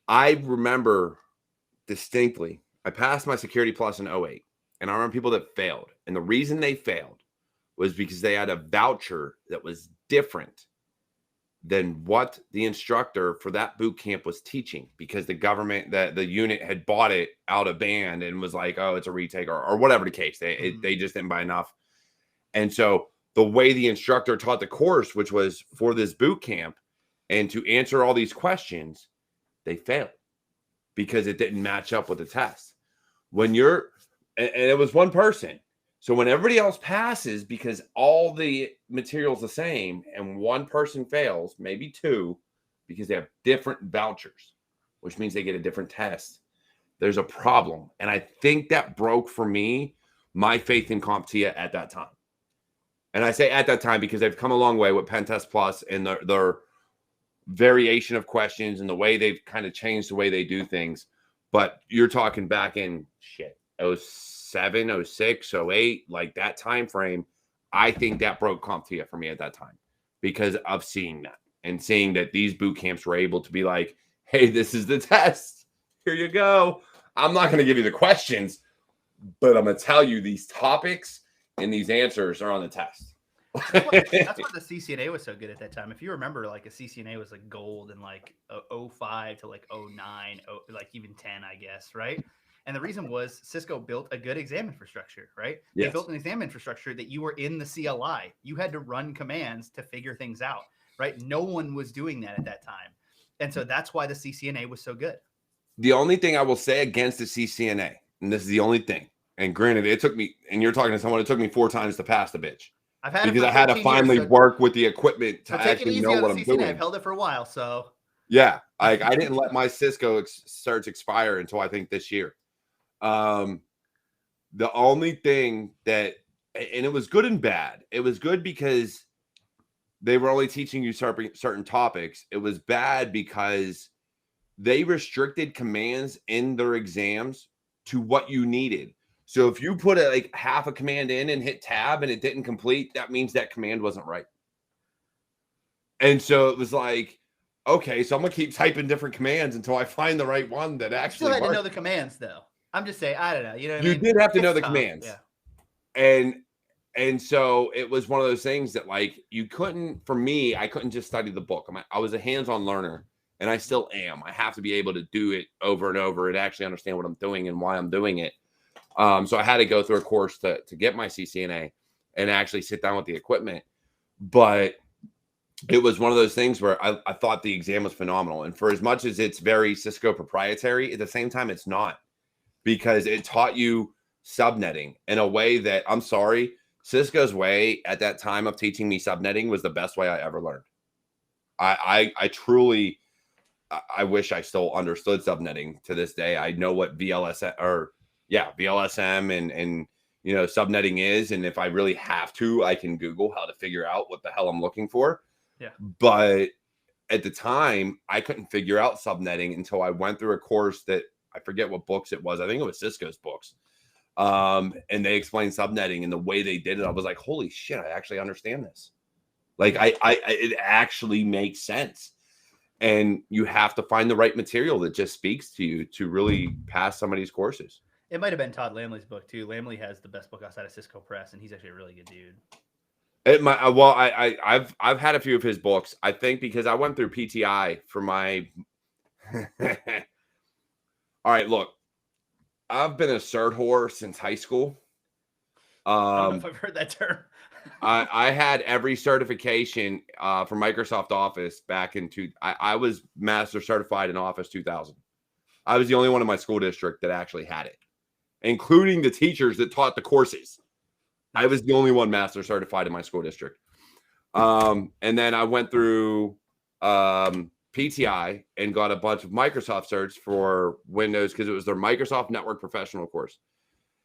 S1: I remember distinctly, I passed my Security Plus in 08, and I remember people that failed. And the reason they failed was because they had a voucher that was different than what the instructor for that boot camp was teaching, because the government, the unit had bought it out of band and was like, oh, it's a retake, or whatever the case. They just didn't buy enough. And so the way the instructor taught the course, which was for this boot camp and to answer all these questions, they failed because it didn't match up with the test. And it was one person. So when everybody else passes, because all the material's the same, and one person fails, maybe two, because they have different vouchers, which means they get a different test, there's a problem. And I think that broke, for me, my faith in CompTIA at that time. And I say at that time because they've come a long way with Pentest Plus and their variation of questions and the way they've kind of changed the way they do things. But you're talking back in 07, 06, 08, like that time frame. I think that broke CompTIA for me at that time, because of seeing that and seeing that these boot camps were able to be like, hey, this is the test. Here you go. I'm not going to give you the questions, but I'm going to tell you these topics and these answers are on the test.
S2: That's why the CCNA was so good at that time. If you remember, like, a CCNA was like gold in like 05 to like 09, like even 10, I guess, right? And the reason was Cisco built a good exam infrastructure, right? Yes. They built an exam infrastructure that you were in the CLI. You had to run commands to figure things out, right? No one was doing that at that time. And so that's why the CCNA was so good.
S1: The only thing I will say against the CCNA, and this is the only thing, and granted, it took me, and you're talking to someone, it took me 4 times to pass the bitch.
S2: I've had
S1: because I had to finally work with the equipment to actually know what I'm doing.
S2: I've held it for a while, so.
S1: Yeah, I didn't let my Cisco certs expire until I think this year. The only thing that, and it was good and bad. It was good because they were only teaching you certain topics. It was bad because they restricted commands in their exams to what you needed. So if you put like half a command in and hit tab and it didn't complete, that means that command wasn't right. And so it was like, okay, so I'm going to keep typing different commands until I find the right one that actually works.
S2: You still had to know the commands, though. I'm just saying, I don't know. You know what I mean?
S1: You did have to know the commands. Yeah. And so it was one of those things that, like, you couldn't, for me, I couldn't just study the book. I was a hands-on learner, and I still am. I have to be able to do it over and over and actually understand what I'm doing and why I'm doing it. So I had to go through a course to get my CCNA and actually sit down with the equipment. But it was one of those things where I thought the exam was phenomenal. And for as much as it's very Cisco proprietary, at the same time, it's not, because it taught you subnetting in a way that, I'm sorry, Cisco's way at that time of teaching me subnetting was the best way I ever learned. I truly, I wish I still understood subnetting to this day. I know what VLSM and subnetting is, and if I really have to, I can Google how to figure out what the hell I'm looking for.
S2: Yeah.
S1: But at the time, I couldn't figure out subnetting until I went through a course that I forget what books it was. I think it was Cisco's books. And they explained subnetting, and the way they did it, I was like, holy shit, I actually understand this. Like it actually makes sense. And you have to find the right material that just speaks to you to really pass some of these courses.
S2: It might have been Todd Lamley's book too. Lamley has the best book outside of Cisco Press, and he's actually a really good dude.
S1: I've had a few of his books. I think because I went through PTI for my. All right, look, I've been a cert whore since high school.
S2: I don't know if I've heard that term.
S1: I had every certification for Microsoft Office back in I was master certified in Office 2000. I was the only one in my school district that actually had it, including the teachers that taught the courses. I was the only one master certified in my school district. And then I went through PTI and got a bunch of Microsoft certs for Windows because it was their Microsoft Network Professional course.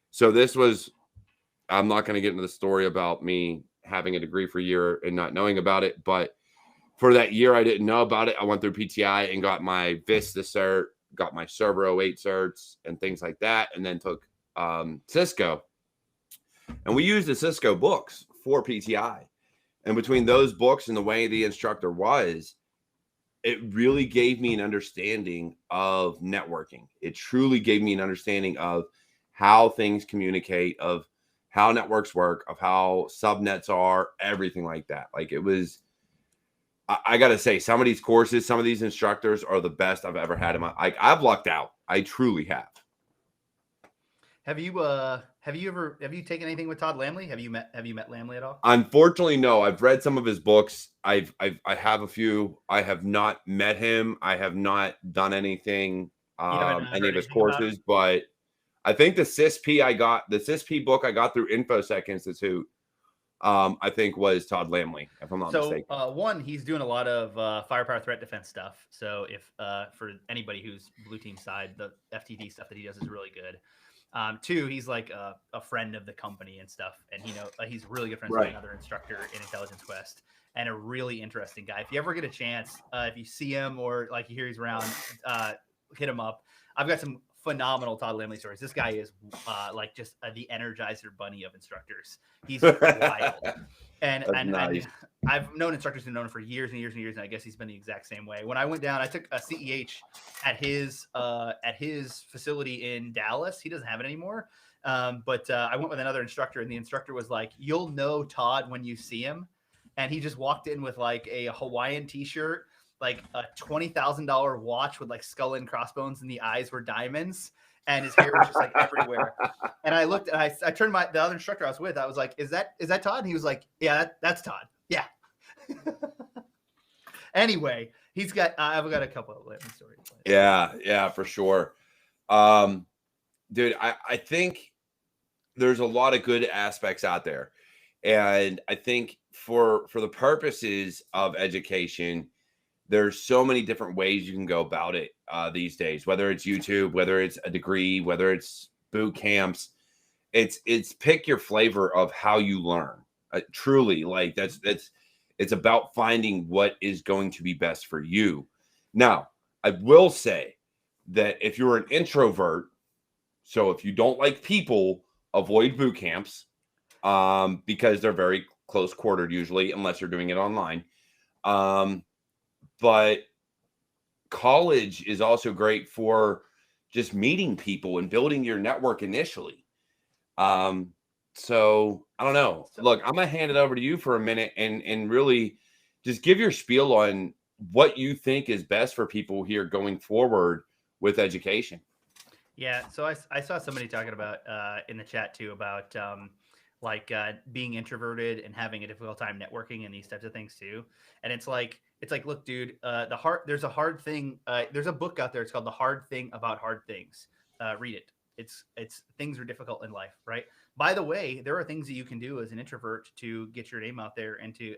S1: So this was, I'm not going to get into the story about me having a degree for a year and not knowing about it, but for that year I didn't know about it. I went through PTI and got my Vista cert, got my Server 08 certs and things like that, and then took Cisco. And we used the Cisco books for PTI. And between those books and the way the instructor was, it really gave me an understanding of networking. It truly gave me an understanding of how things communicate, of how networks work, of how subnets are, everything like that. Like it was, I got to say, some of these courses, some of these instructors are the best I've ever had in my, I've lucked out. I truly have.
S2: Have you taken anything with Todd Lamley? Have you met Lamley at all?
S1: Unfortunately, no. I've read some of his books. I have a few. I have not met him. I have not done anything, any of his courses, but I think the CISP book I got through InfoSec Institute, I think was Todd Lamley, if I'm not mistaken.
S2: One, he's doing a lot of firepower threat defense stuff. So if for anybody who's blue team side, the FTD stuff that he does is really good. Two, he's like a friend of the company and stuff, and he's really good friends with another instructor in Intelligence West, and a really interesting guy. If you ever get a chance, if you see him or like you hear he's around, hit him up. I've got some phenomenal Todd Lamley stories. This guy is like just the Energizer bunny of instructors. He's wild, and nice. I've known instructors who've known him for years and years and years, and I guess he's been the exact same way. When I went down, I took a CEH at his facility in Dallas. He doesn't have it anymore, but I went with another instructor, and the instructor was like, "You'll know Todd when you see him," and he just walked in with like a Hawaiian T-shirt, like a $20,000 watch with like skull and crossbones, and the eyes were diamonds, and his hair was just like everywhere. And I looked, and I turned the other instructor I was with. I was like, "Is that Todd?" And he was like, "Yeah, that's Todd." Yeah. Anyway, I've got a couple of Lamley stories.
S1: Yeah, for sure. Dude, I think there's a lot of good aspects out there. And I think for the purposes of education, there's so many different ways you can go about it these days, whether it's YouTube, whether it's a degree, whether it's boot camps. It's pick your flavor of how you learn. Truly, like it's about finding what is going to be best for you. Now, I will say that if you're an introvert, so if you don't like people, avoid boot camps because they're very close quartered usually, unless you're doing it online. But college is also great for just meeting people and building your network initially. So I don't know. Look, I'm gonna hand it over to you for a minute and really just give your spiel on what you think is best for people here going forward with education.
S2: Yeah, so I saw somebody talking about in the chat too about being introverted and having a difficult time networking and these types of things too. And it's like, look, dude, there's a hard thing. There's a book out there. It's called The Hard Thing About Hard Things. Read it. It's things are difficult in life, right? By the way, there are things that you can do as an introvert to get your name out there and to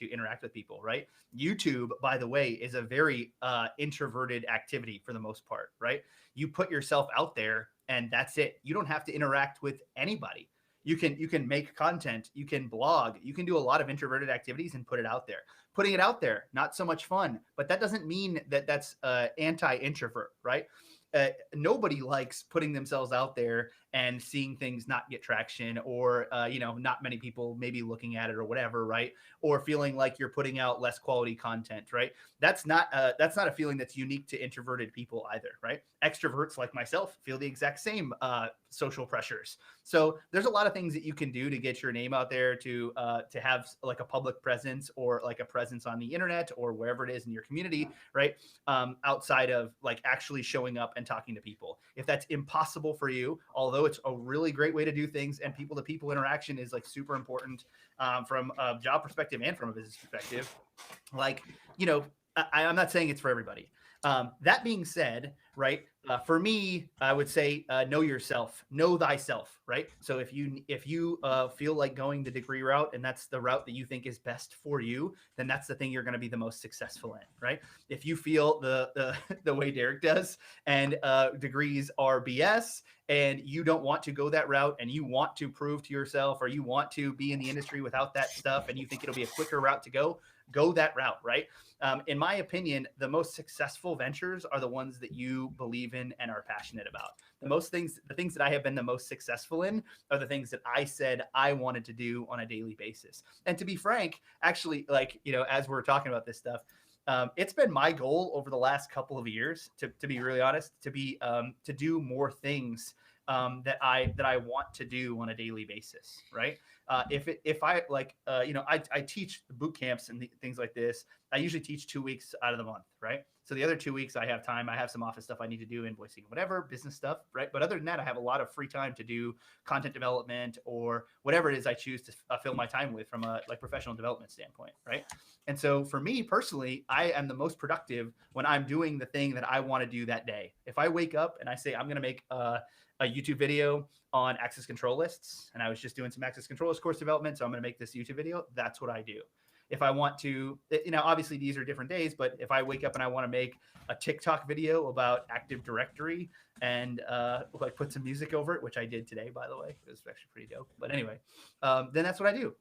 S2: interact with people, right? YouTube, by the way, is a very introverted activity for the most part, right? You put yourself out there and that's it. You don't have to interact with anybody. You can make content, you can blog, you can do a lot of introverted activities and put it out there. Putting it out there, not so much fun, but that doesn't mean that that's anti-introvert, right? Nobody likes putting themselves out there and seeing things not get traction, or not many people maybe looking at it or whatever, right? Or feeling like you're putting out less quality content, right? That's not a feeling that's unique to introverted people either, right? Extroverts like myself feel the exact same social pressures. So there's a lot of things that you can do to get your name out there, to have like a public presence, or like a presence on the internet or wherever it is in your community, right? Outside of like actually showing up and talking to people. If that's impossible for you, although it's a really great way to do things, and people to people interaction is like super important from a job perspective and from a business perspective, like, I'm not saying it's for everybody. That being said, right, for me, I would say know yourself, know thyself, right? So if you feel like going the degree route, and that's the route that you think is best for you, then that's the thing you're going to be the most successful in, right? If you feel the the way Derek does, and degrees are BS, and you don't want to go that route, and you want to prove to yourself, or you want to be in the industry without that stuff, and you think it'll be a quicker route to go that route, right? In my opinion, the most successful ventures are the ones that you believe in and are passionate about. The things that I have been the most successful in are the things that I said I wanted to do on a daily basis. And to be frank, actually, like, as we're talking about this stuff, it's been my goal over the last couple of years, to be really honest, to do more things that I want to do on a daily basis, right? If I like, I teach boot camps and things like this. I usually teach 2 weeks out of the month, right? So the other 2 weeks I have time. I have some office stuff I need to do, invoicing, whatever, business stuff, right? But other than that, I have a lot of free time to do content development or whatever it is I choose to fill my time with from a like professional development standpoint, right? And so for me personally, I am the most productive when I'm doing the thing that I want to do that day. If I wake up and I say I'm going to make a YouTube video on access control lists, and I was just doing some access control list course development, so I'm going to make this YouTube video, that's what I do. If I want to, obviously these are different days, but if I wake up and I want to make a TikTok video about Active Directory and like put some music over it, which I did today, by the way, it was actually pretty dope. But anyway, then that's what I do.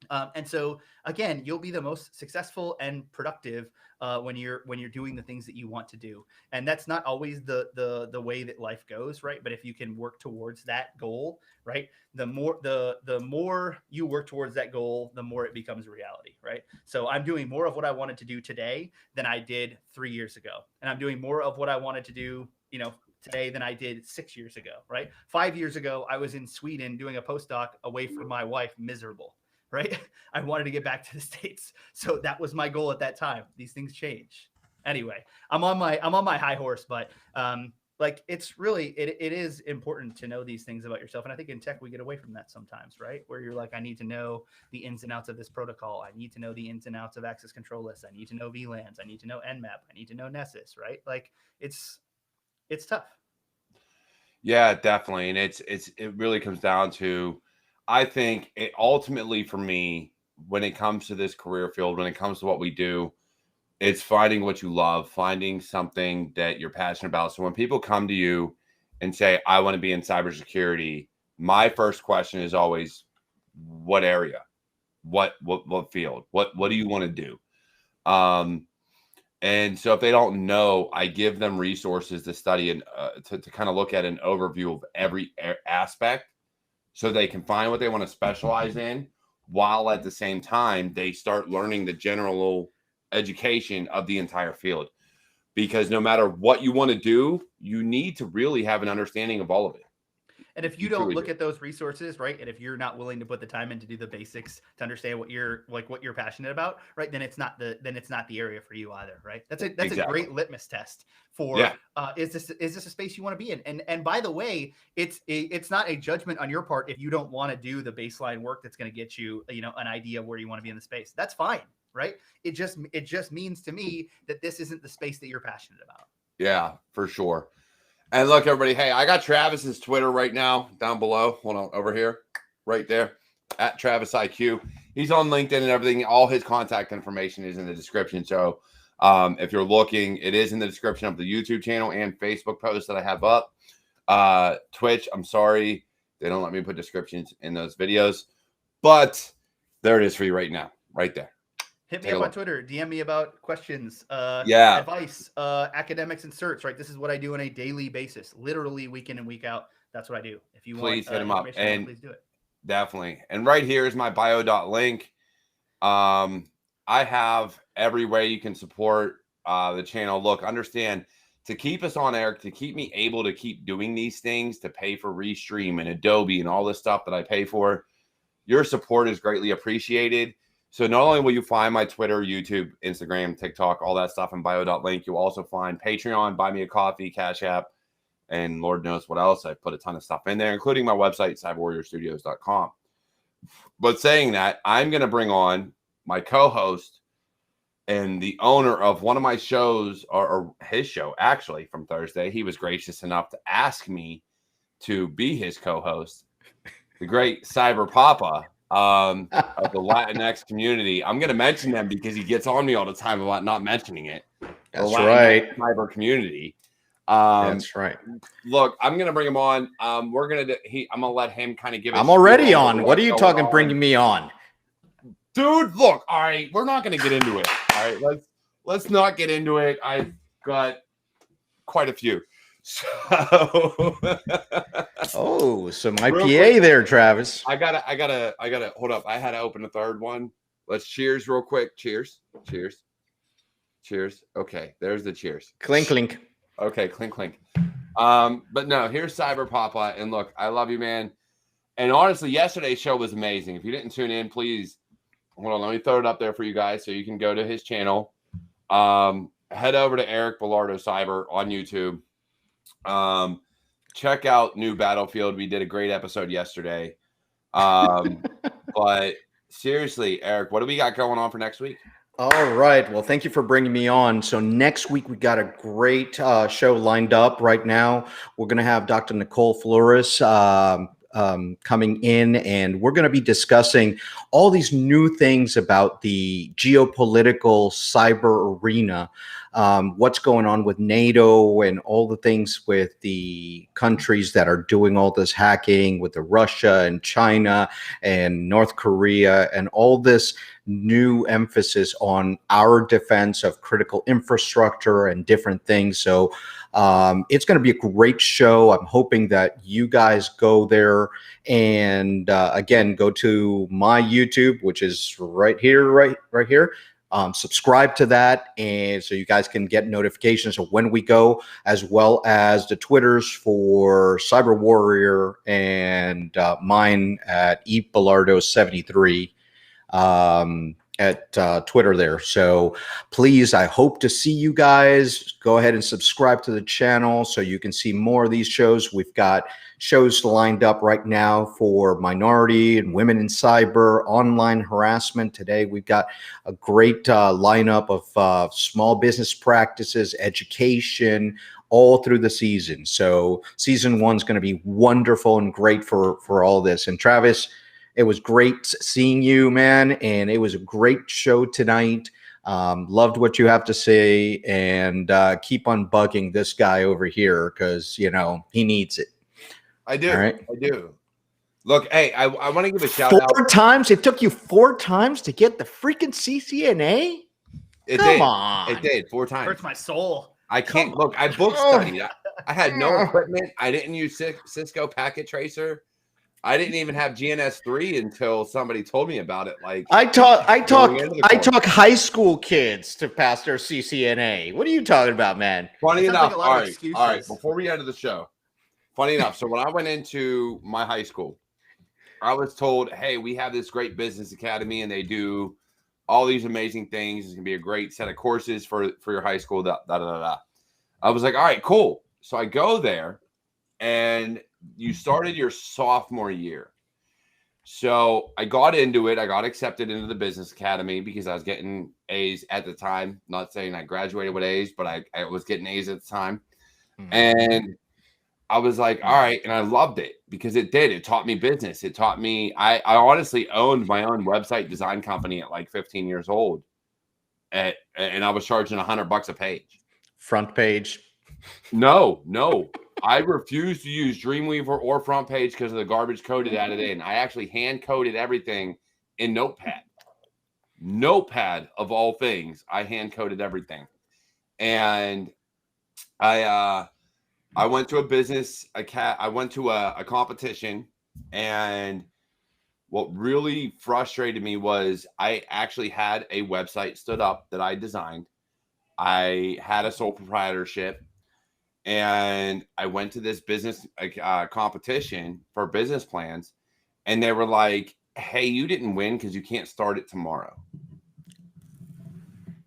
S2: And so again, you'll be the most successful and productive when you're doing the things that you want to do. And that's not always the way that life goes, right? But if you can work towards that goal, right, the more you work towards that goal, the more it becomes reality, right? So I'm doing more of what I wanted to do today than I did 3 years ago, and I'm doing more of what I wanted to do, today than I did 6 years ago, right? 5 years ago, I was in Sweden doing a postdoc away from my wife, miserable. Right? I wanted to get back to the States. So that was my goal at that time. These things change. Anyway, I'm on my high horse, but like it's really, it is important to know these things about yourself. And I think in tech, we get away from that sometimes, right? Where you're like, I need to know the ins and outs of this protocol. I need to know the ins and outs of access control lists. I need to know VLANs. I need to know Nmap. I need to know Nessus, right? Like it's tough.
S1: Yeah, definitely. And it really comes down to, I think it ultimately for me, when it comes to this career field, when it comes to what we do, it's finding what you love, finding something that you're passionate about. So when people come to you and say, I want to be in cybersecurity, my first question is always, what area? What field? What do you want to do? And so if they don't know, I give them resources to study and to kind of look at an overview of every aspect, so they can find what they want to specialize in, while at the same time they start learning the general education of the entire field. Because no matter what you want to do, you need to really have an understanding of all of it.
S2: And if you don't look at those resources, right, and if you're not willing to put the time in to do the basics to understand what you're passionate about, right, then it's not the area for you either, right? That's a great litmus test for is this a space you want to be in? And by the way, it's not a judgment on your part if you don't want to do the baseline work that's going to get you, an idea of where you want to be in the space. That's fine, right? It just means to me that this isn't the space that you're passionate about.
S1: Yeah, for sure. And look, everybody, hey, I got Travis's Twitter right now down below. Hold on, over here, right there, at Travis IQ. He's on LinkedIn and everything. All his contact information is in the description. So if you're looking, it is in the description of the YouTube channel and Facebook post that I have up. Twitch, I'm sorry, they don't let me put descriptions in those videos, but there it is for you right now, right there.
S2: Hit me up on Twitter. DM me about questions,
S1: yeah,
S2: advice, academics and certs. Right, this is what I do on a daily basis, literally week in and week out. That's what I do. If you
S1: please
S2: want,
S1: hit him up, and
S2: please do it.
S1: Definitely. And right here is my bio.link. I have every way you can support the channel. Look, understand, to keep us on air, to keep me able to keep doing these things, to pay for Restream and Adobe and all this stuff that I pay for, your support is greatly appreciated. So not only will you find my Twitter, YouTube, Instagram, TikTok, all that stuff in bio.link, you'll also find Patreon, Buy Me a Coffee, CashApp, and Lord knows what else. I put a ton of stuff in there, including my website, CyberWarriorStudios.com. But saying that, I'm going to bring on my co-host and the owner of one of my shows, or his show, actually, from Thursday. He was gracious enough to ask me to be his co-host, the great Cyber Papa of the Latinx community. I'm going to mention them because he gets on me all the time about not mentioning it.
S3: That's right.
S1: Cyber community.
S3: That's right.
S1: Look, I'm gonna bring him on. I'm gonna let him kind of give it.
S3: I'm already on. What are you talking bringing me on?
S1: Dude, look, all right, we're not gonna get into it. All right, let's not get into it. I've got quite a few. So
S3: so my PA there, Travis.
S1: I gotta hold up. I had to open a third one. Let's cheers real quick. Cheers. Okay, there's the cheers.
S3: Clink clink.
S1: Okay, clink clink. But no, here's Cyber Papa, and look, I love you, man. And honestly, yesterday's show was amazing. If you didn't tune in, please hold on. Let me throw it up there for you guys so you can go to his channel. Head over to Eric Bellardo Cyber on YouTube. Check out New Battlefield. We did a great episode yesterday. But seriously, Eric, what do we got going on for next week?
S3: All right. Well, thank you for bringing me on. So next week, we got a great show lined up right now. We're going to have Dr. Nicole Flores coming in, and we're going to be discussing all these new things about the geopolitical cyber arena, what's going on with NATO and all the things with the countries that are doing all this hacking with the Russia and China and North Korea, and all this new emphasis on our defense of critical infrastructure and different things. So it's going to be a great show. I'm hoping that you guys go there and again, go to my YouTube, which is right here, right here. Subscribe to that, and so you guys can get notifications of when we go, as well as the Twitters for Cyber Warrior and mine at eBellardo73 at Twitter there. So please, I hope to see you guys. Go ahead and subscribe to the channel so you can see more of these shows. We've got shows lined up right now for minority and women in cyber, online harassment. Today, we've got a great lineup of small business practices, education, all through the season. So season 1 is going to be wonderful and great for all this. And Travis, it was great seeing you, man. And it was a great show tonight. Loved what you have to say, and keep on bugging this guy over here because, you know, he needs it.
S1: I do.
S3: All right.
S1: I do. Look, hey, I want to give a shout out.
S3: 4 times? It took you 4 times to get the freaking CCNA? Come on.
S1: It did 4 times.
S2: Hurts my soul.
S1: I can't look. I book studied. I had no equipment. I didn't use Cisco Packet Tracer. I didn't even have GNS3 until somebody told me about it. Like
S3: I talk high school kids to pass their CCNA. What are you talking about, man?
S1: Funny enough,
S2: Like
S1: all right. Before we end the show, funny enough. So when I went into my high school, I was told, "Hey, we have this great business academy, and they do all these amazing things. It's gonna be a great set of courses for your high school." I was like, "All right, cool." So I go there, and you started your sophomore year. So I got into it. I got accepted into the business academy because I was getting A's at the time. Not saying I graduated with A's, but I was getting A's at the time. Mm-hmm. And I was like, all right. And I loved it because it did. It taught me business. It taught me, I honestly owned my own website design company at like 15 years old. And I was charging $100 a page.
S3: Front page.
S1: No. I refused to use Dreamweaver or front page because of the garbage code it added in. I actually hand coded everything in Notepad. Notepad of all things. I hand coded everything. And I went to a business, I went to a competition, and what really frustrated me was I actually had a website stood up that I designed. I had a sole proprietorship, and I went to this business competition for business plans, and they were like, hey, you didn't win because you can't start it tomorrow.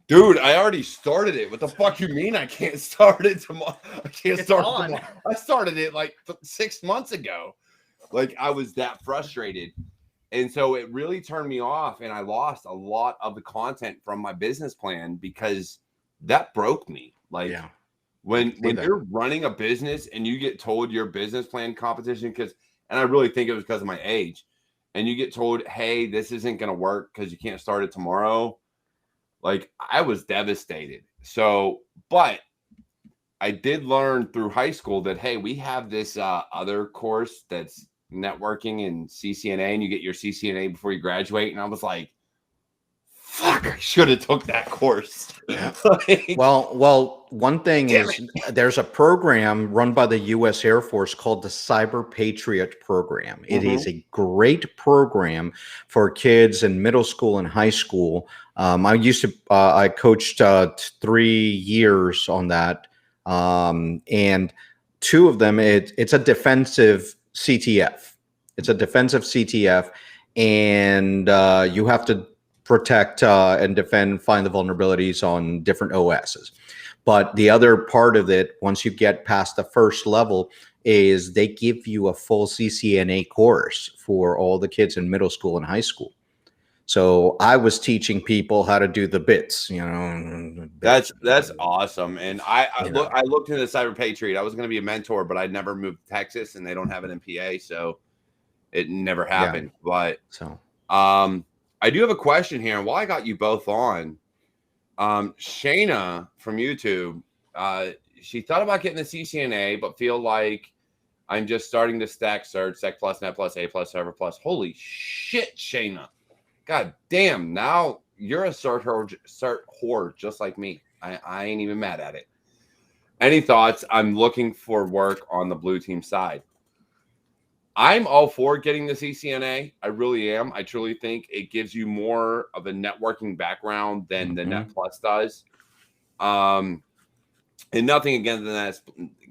S1: Dude, I already started it. What the fuck you mean I can't start it tomorrow? I can't start it tomorrow. I started it like 6 months ago. Like, I was that frustrated. And so it really turned me off, and I lost a lot of the content from my business plan because that broke me. Like, when you're running a business and you get told your business plan competition, and I really think it was because of my age, and you get told, hey, this isn't going to work because you can't start it tomorrow. Like, I was devastated. So, but I did learn through high school that, hey, we have this other course that's networking and CCNA, and you get your CCNA before you graduate. And I was like, fuck, I should have took that course.
S3: Like, well, one thing is there's a program run by the U.S. Air Force called the Cyber Patriot program. It is a great program for kids in middle school and high school. I coached 3 years on that. And 2 of them, it's a defensive CTF. It's a defensive CTF, and you have to protect and defend, find the vulnerabilities on different OSs. But the other part of it, once you get past the first level, is they give you a full CCNA course for all the kids in middle school and high school. So I was teaching people how to do the bits,
S1: That's awesome. And I looked into the Cyber Patriot. I was going to be a mentor, but I never moved to Texas, and they don't have an MPA, so it never happened. But I do have a question here. And while I got you both on, Shayna from YouTube, she thought about getting the CCNA, but feel like I'm just starting to stack cert, Sec Plus, Net Plus, A Plus, Server Plus. Holy shit, Shayna. God damn, now you're a cert whore just like me. I ain't even mad at it. Any thoughts? I'm looking for work on the blue team side. I'm all for getting the CCNA. I really am. I truly think it gives you more of a networking background than the Net Plus does. And nothing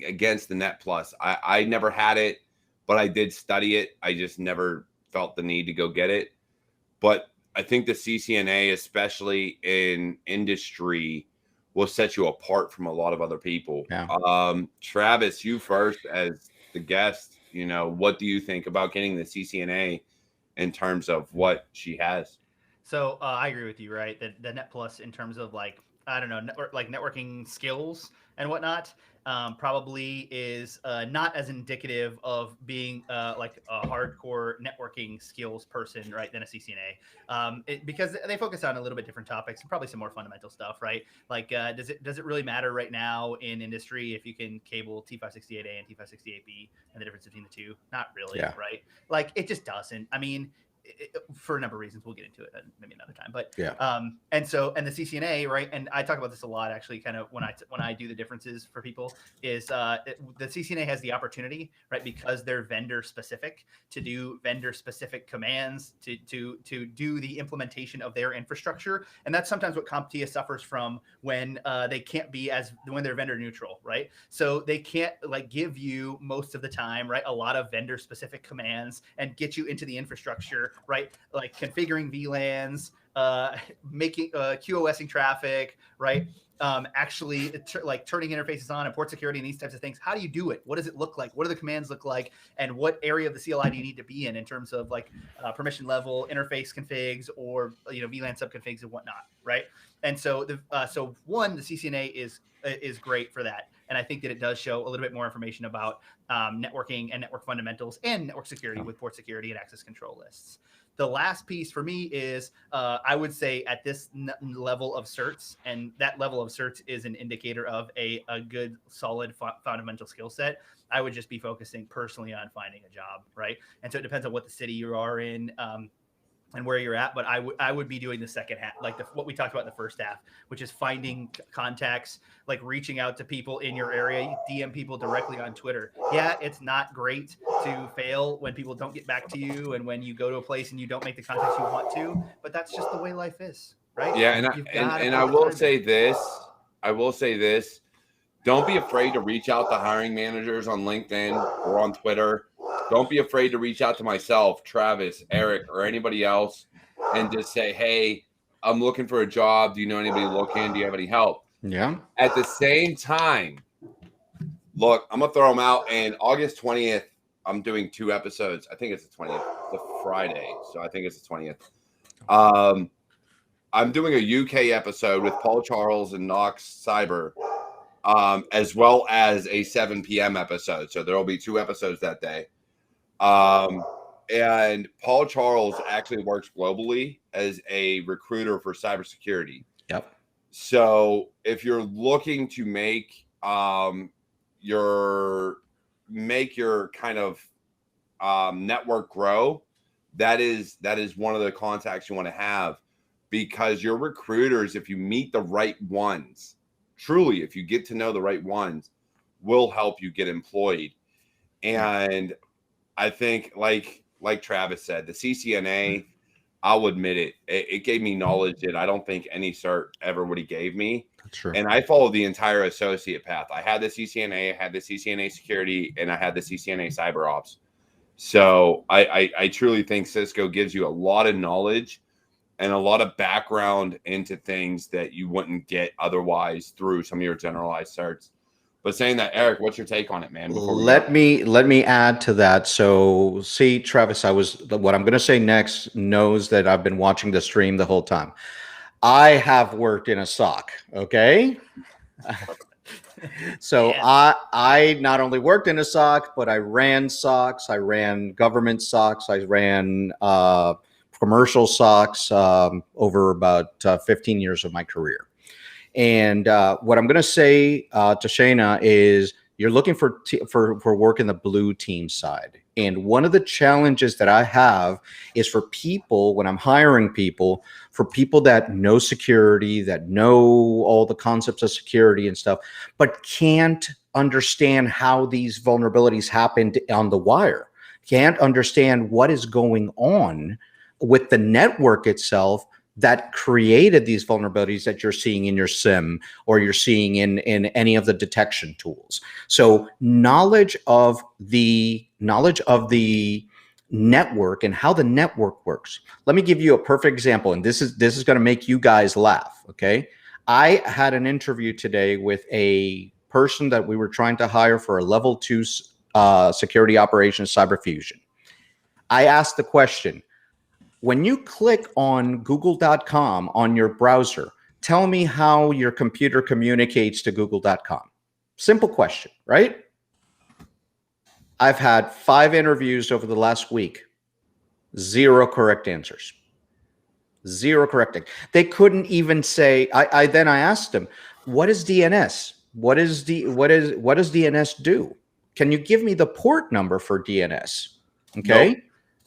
S1: against the Net Plus. I never had it, but I did study it. I just never felt the need to go get it. But I think the CCNA, especially in industry, will set you apart from a lot of other people. Travis, you first as the guest, what do you think about getting the CCNA in terms of what she has?
S2: So I agree with you, right? The Net Plus in terms of networking skills and whatnot, probably is not as indicative of being like a hardcore networking skills person, right, than a CCNA, because they focus on a little bit different topics and probably some more fundamental stuff, right? Like, does it really matter right now in industry if you can cable T568A and T568B and the difference between the two? Not really, right? Like, it just doesn't. I mean, for a number of reasons, we'll get into it maybe another time, but and the CCNA, right, and I talk about this a lot actually, kind of when I do the differences for people, is the CCNA has the opportunity, right, because they're vendor specific, to do vendor specific commands to do the implementation of their infrastructure, and that's sometimes what CompTIA suffers from when they can't be when they're vendor neutral, right? So they can't give you most of the time, right, a lot of vendor specific commands and get you into the infrastructure, right? Like configuring VLANs, making QoSing traffic, right? Actually like turning interfaces on and port security and these types of things. How do you do it? What does it look like? What do the commands look like? And what area of the CLI do you need to be in terms of like permission level, interface configs, or VLAN subconfigs and whatnot, right? And so the CCNA is great for that. And I think that it does show a little bit more information about networking and network fundamentals and network security with port security and access control lists. The last piece for me is I would say at this level of certs, and that level of certs is an indicator of a good, solid fundamental skill set. I would just be focusing personally on finding a job, right? And so it depends on what the city you are in and where you're at. But I would be doing the second half, like what we talked about in the first half, which is finding contacts, like reaching out to people in your area, DM people directly on Twitter. Yeah, it's not great to fail when people don't get back to you and when you go to a place and you don't make the contacts you want to, but that's just the way life is, right?
S1: Yeah, and I will say this. I will say this. Don't be afraid to reach out to hiring managers on LinkedIn or on Twitter. Don't be afraid to reach out to myself, Travis, Eric, or anybody else and just say, hey, I'm looking for a job. Do you know anybody looking? Do you have any help?
S3: Yeah.
S1: At the same time, look, I'm going to throw them out. And August 20th, I'm doing 2 episodes. I think it's the 20th. It's a Friday, so I think it's the 20th. I'm doing a UK episode with Paul Charles and Knox Cyber, as well as a 7 p.m. episode. So there will be 2 episodes that day. And Paul Charles actually works globally as a recruiter for cybersecurity.
S3: Yep.
S1: So if you're looking to make your kind of network grow, that is one of the contacts you want to have, because your recruiters, if you meet the right ones, truly, if you get to know the right ones, will help you get employed. And I think, like Travis said, the CCNA, I'll admit it, it gave me knowledge that I don't think any cert ever would have gave me.
S3: That's true.
S1: And I followed the entire associate path. I had the CCNA, I had the CCNA security, and I had the CCNA cyber ops. So I truly think Cisco gives you a lot of knowledge and a lot of background into things that you wouldn't get otherwise through some of your generalized certs. But saying that, Eric, what's your take on it, man?
S3: Let me add to that. So, see, Travis, what I'm going to say next knows that I've been watching the stream the whole time. I have worked in a SOC, okay? So yeah. I not only worked in a SOC, but I ran SOCs, I ran government SOCs, I ran commercial SOCs over about 15 years of my career. And what I'm going to say to Shayna is you're looking for work in the blue team side. And one of the challenges that I have is for people, when I'm hiring people, for people that know security, that know all the concepts of security and stuff, but can't understand how these vulnerabilities happened on the wire, can't understand what is going on with the network itself that created these vulnerabilities that you're seeing in your SIM or you're seeing in any of the detection tools. So knowledge of the network and how the network works. Let me give you a perfect example, and this is going to make you guys laugh. Okay, I had an interview today with a person that we were trying to hire for a level 2 security operations cyber fusion. I asked the question, when you click on google.com on your browser, tell me how your computer communicates to google.com. Simple question, right? I've had 5 interviews over the last week. 0 correct answers. 0 correcting. They couldn't even say, I asked them, what is DNS? What does DNS do? Can you give me the port number for DNS? Okay.
S1: Nope.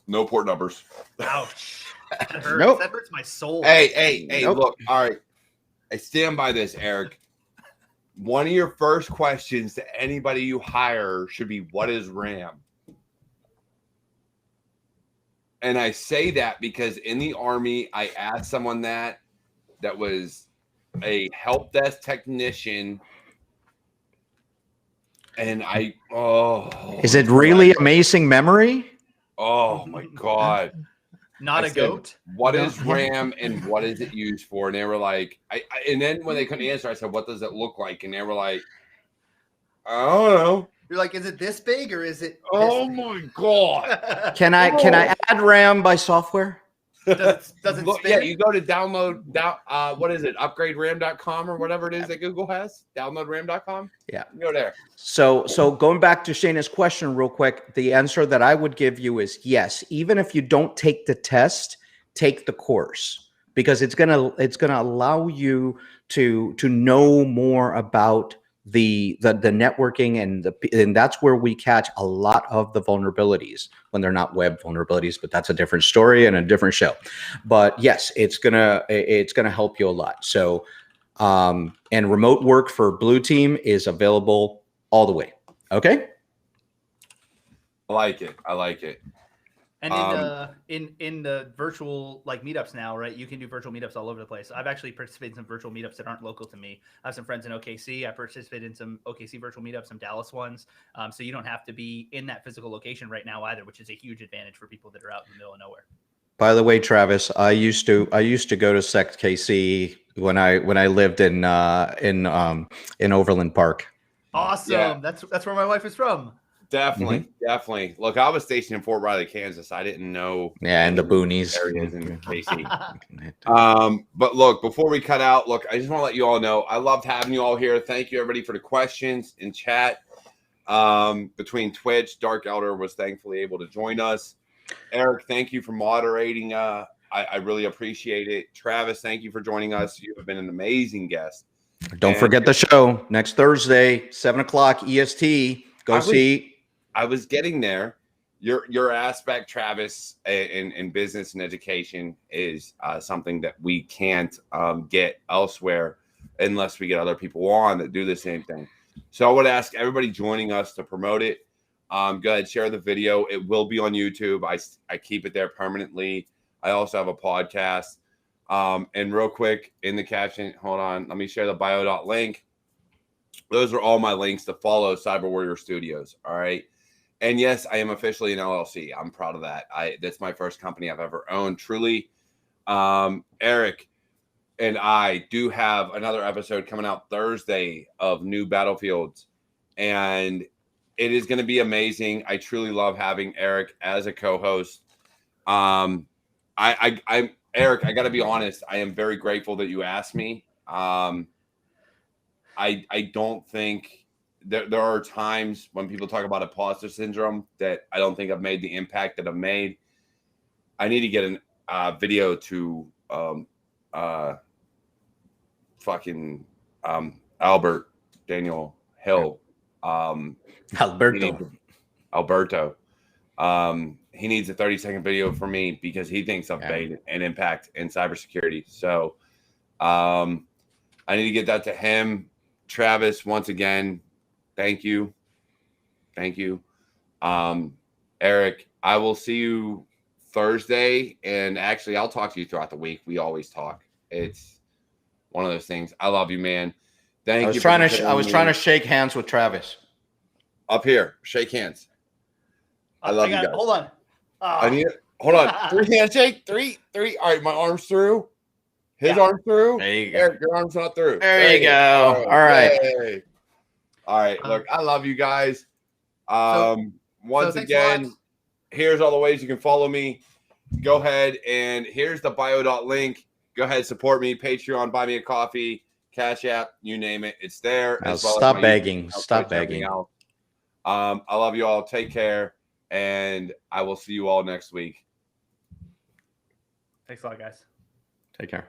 S1: No port numbers.
S2: Ouch. That hurts.
S3: Nope.
S2: That hurts my soul.
S1: Hey,
S3: Nope.
S1: Look, all right. I stand by this, Eric. One of your first questions to anybody you hire should be, what is RAM? And I say that because in the Army, I asked someone that was a help desk technician. And
S3: is it really amazing memory?
S1: Oh my God.
S2: Not
S1: I
S2: a
S1: said,
S2: goat.
S1: what
S3: No.
S1: is RAM and what is it used for? And they were like, and then when they couldn't answer, I said, what does it look like? And they were like, I don't know.
S2: You're like, is it this big or is it?
S1: Oh
S2: This
S1: my God.
S3: Can I add RAM by software?
S2: Does it
S1: Look,
S2: spin?
S1: yeah, you go to what is it? UpgradeRAM.com or whatever it is that Google has. DownloadRAM.com.
S3: Yeah.
S1: You go there.
S3: So going back to Shayna's question real quick, the answer that I would give you is yes. Even if you don't take the test, take the course, because it's gonna allow you to know more about the networking, and that's where we catch a lot of the vulnerabilities when they're not web vulnerabilities, but that's a different story and a different show. But yes, it's gonna help you a lot. So and remote work for Blue Team is available all the way. Okay.
S1: I like it. I like it.
S2: And in the virtual like meetups now, right? You can do virtual meetups all over the place. I've actually participated in some virtual meetups that aren't local to me. I have some friends in OKC. I participated in some OKC virtual meetups, some Dallas ones. So you don't have to be in that physical location right now either, which is a huge advantage for people that are out in the middle of nowhere.
S3: By the way, Travis, I used to go to Sect KC when I lived in Overland Park.
S2: Awesome.
S1: Yeah.
S2: That's where my wife is from.
S1: Definitely. Definitely. Look, I was stationed in Fort Riley, Kansas. I didn't know.
S3: Yeah, in the boonies.
S1: Areas in KC. But look, before we cut out, look, I just want to let you all know I loved having you all here. Thank you, everybody, for the questions in chat. Between Twitch, Dark Elder was thankfully able to join us. Eric, thank you for moderating. I really appreciate it. Travis, thank you for joining us. You have been an amazing guest.
S3: Don't forget the show next Thursday, 7:00 EST. I
S1: was getting there. Your aspect, Travis, in business and education is something that we can't get elsewhere unless we get other people on that do the same thing. So I would ask everybody joining us to promote it. Go ahead, share the video. It will be on YouTube. I keep it there permanently. I also have a podcast. And real quick in the caption, hold on, let me share the bio.link. Those are all my links to follow CyberWarriorStudios. All right. And yes, I am officially an LLC. I'm proud of that. That's my first company I've ever owned. Truly. Eric and I do have another episode coming out Thursday of New Battlefields. And it is going to be amazing. I truly love having Eric as a co-host. Eric, I got to be honest. I am very grateful that you asked me. I don't think there are times when people talk about imposter syndrome that I don't think I've made the impact that I've made. I need to get a video to Albert Daniel Hill. Alberto. He needs a 30-second video for me because he thinks I've made an impact in cybersecurity. So I need to get that to him. Travis, once again, thank you. Thank you. Eric, I will see you Thursday. And actually, I'll talk to you throughout the week. We always talk. It's one of those things. I love you, man. Thank you.
S3: I was trying to shake hands with Travis.
S1: Up here. Shake hands. I love you guys.
S2: Hold on.
S1: I need it. Hold on. 3 handshake. Three. All right, my arm's through. His arm's through.
S3: There you go.
S1: Eric, your arm's not through.
S3: There you go. All right.
S1: Yay. All right. Look, I love you guys. Once again, here's all the ways you can follow me. Go ahead and here's the bio.link. Go ahead, support me. Patreon, buy me a coffee, Cash App, you name it. It's there.
S3: Stop begging. Stop begging.
S1: I love you all. Take care. And I will see you all next week.
S2: Thanks a lot, guys.
S3: Take care.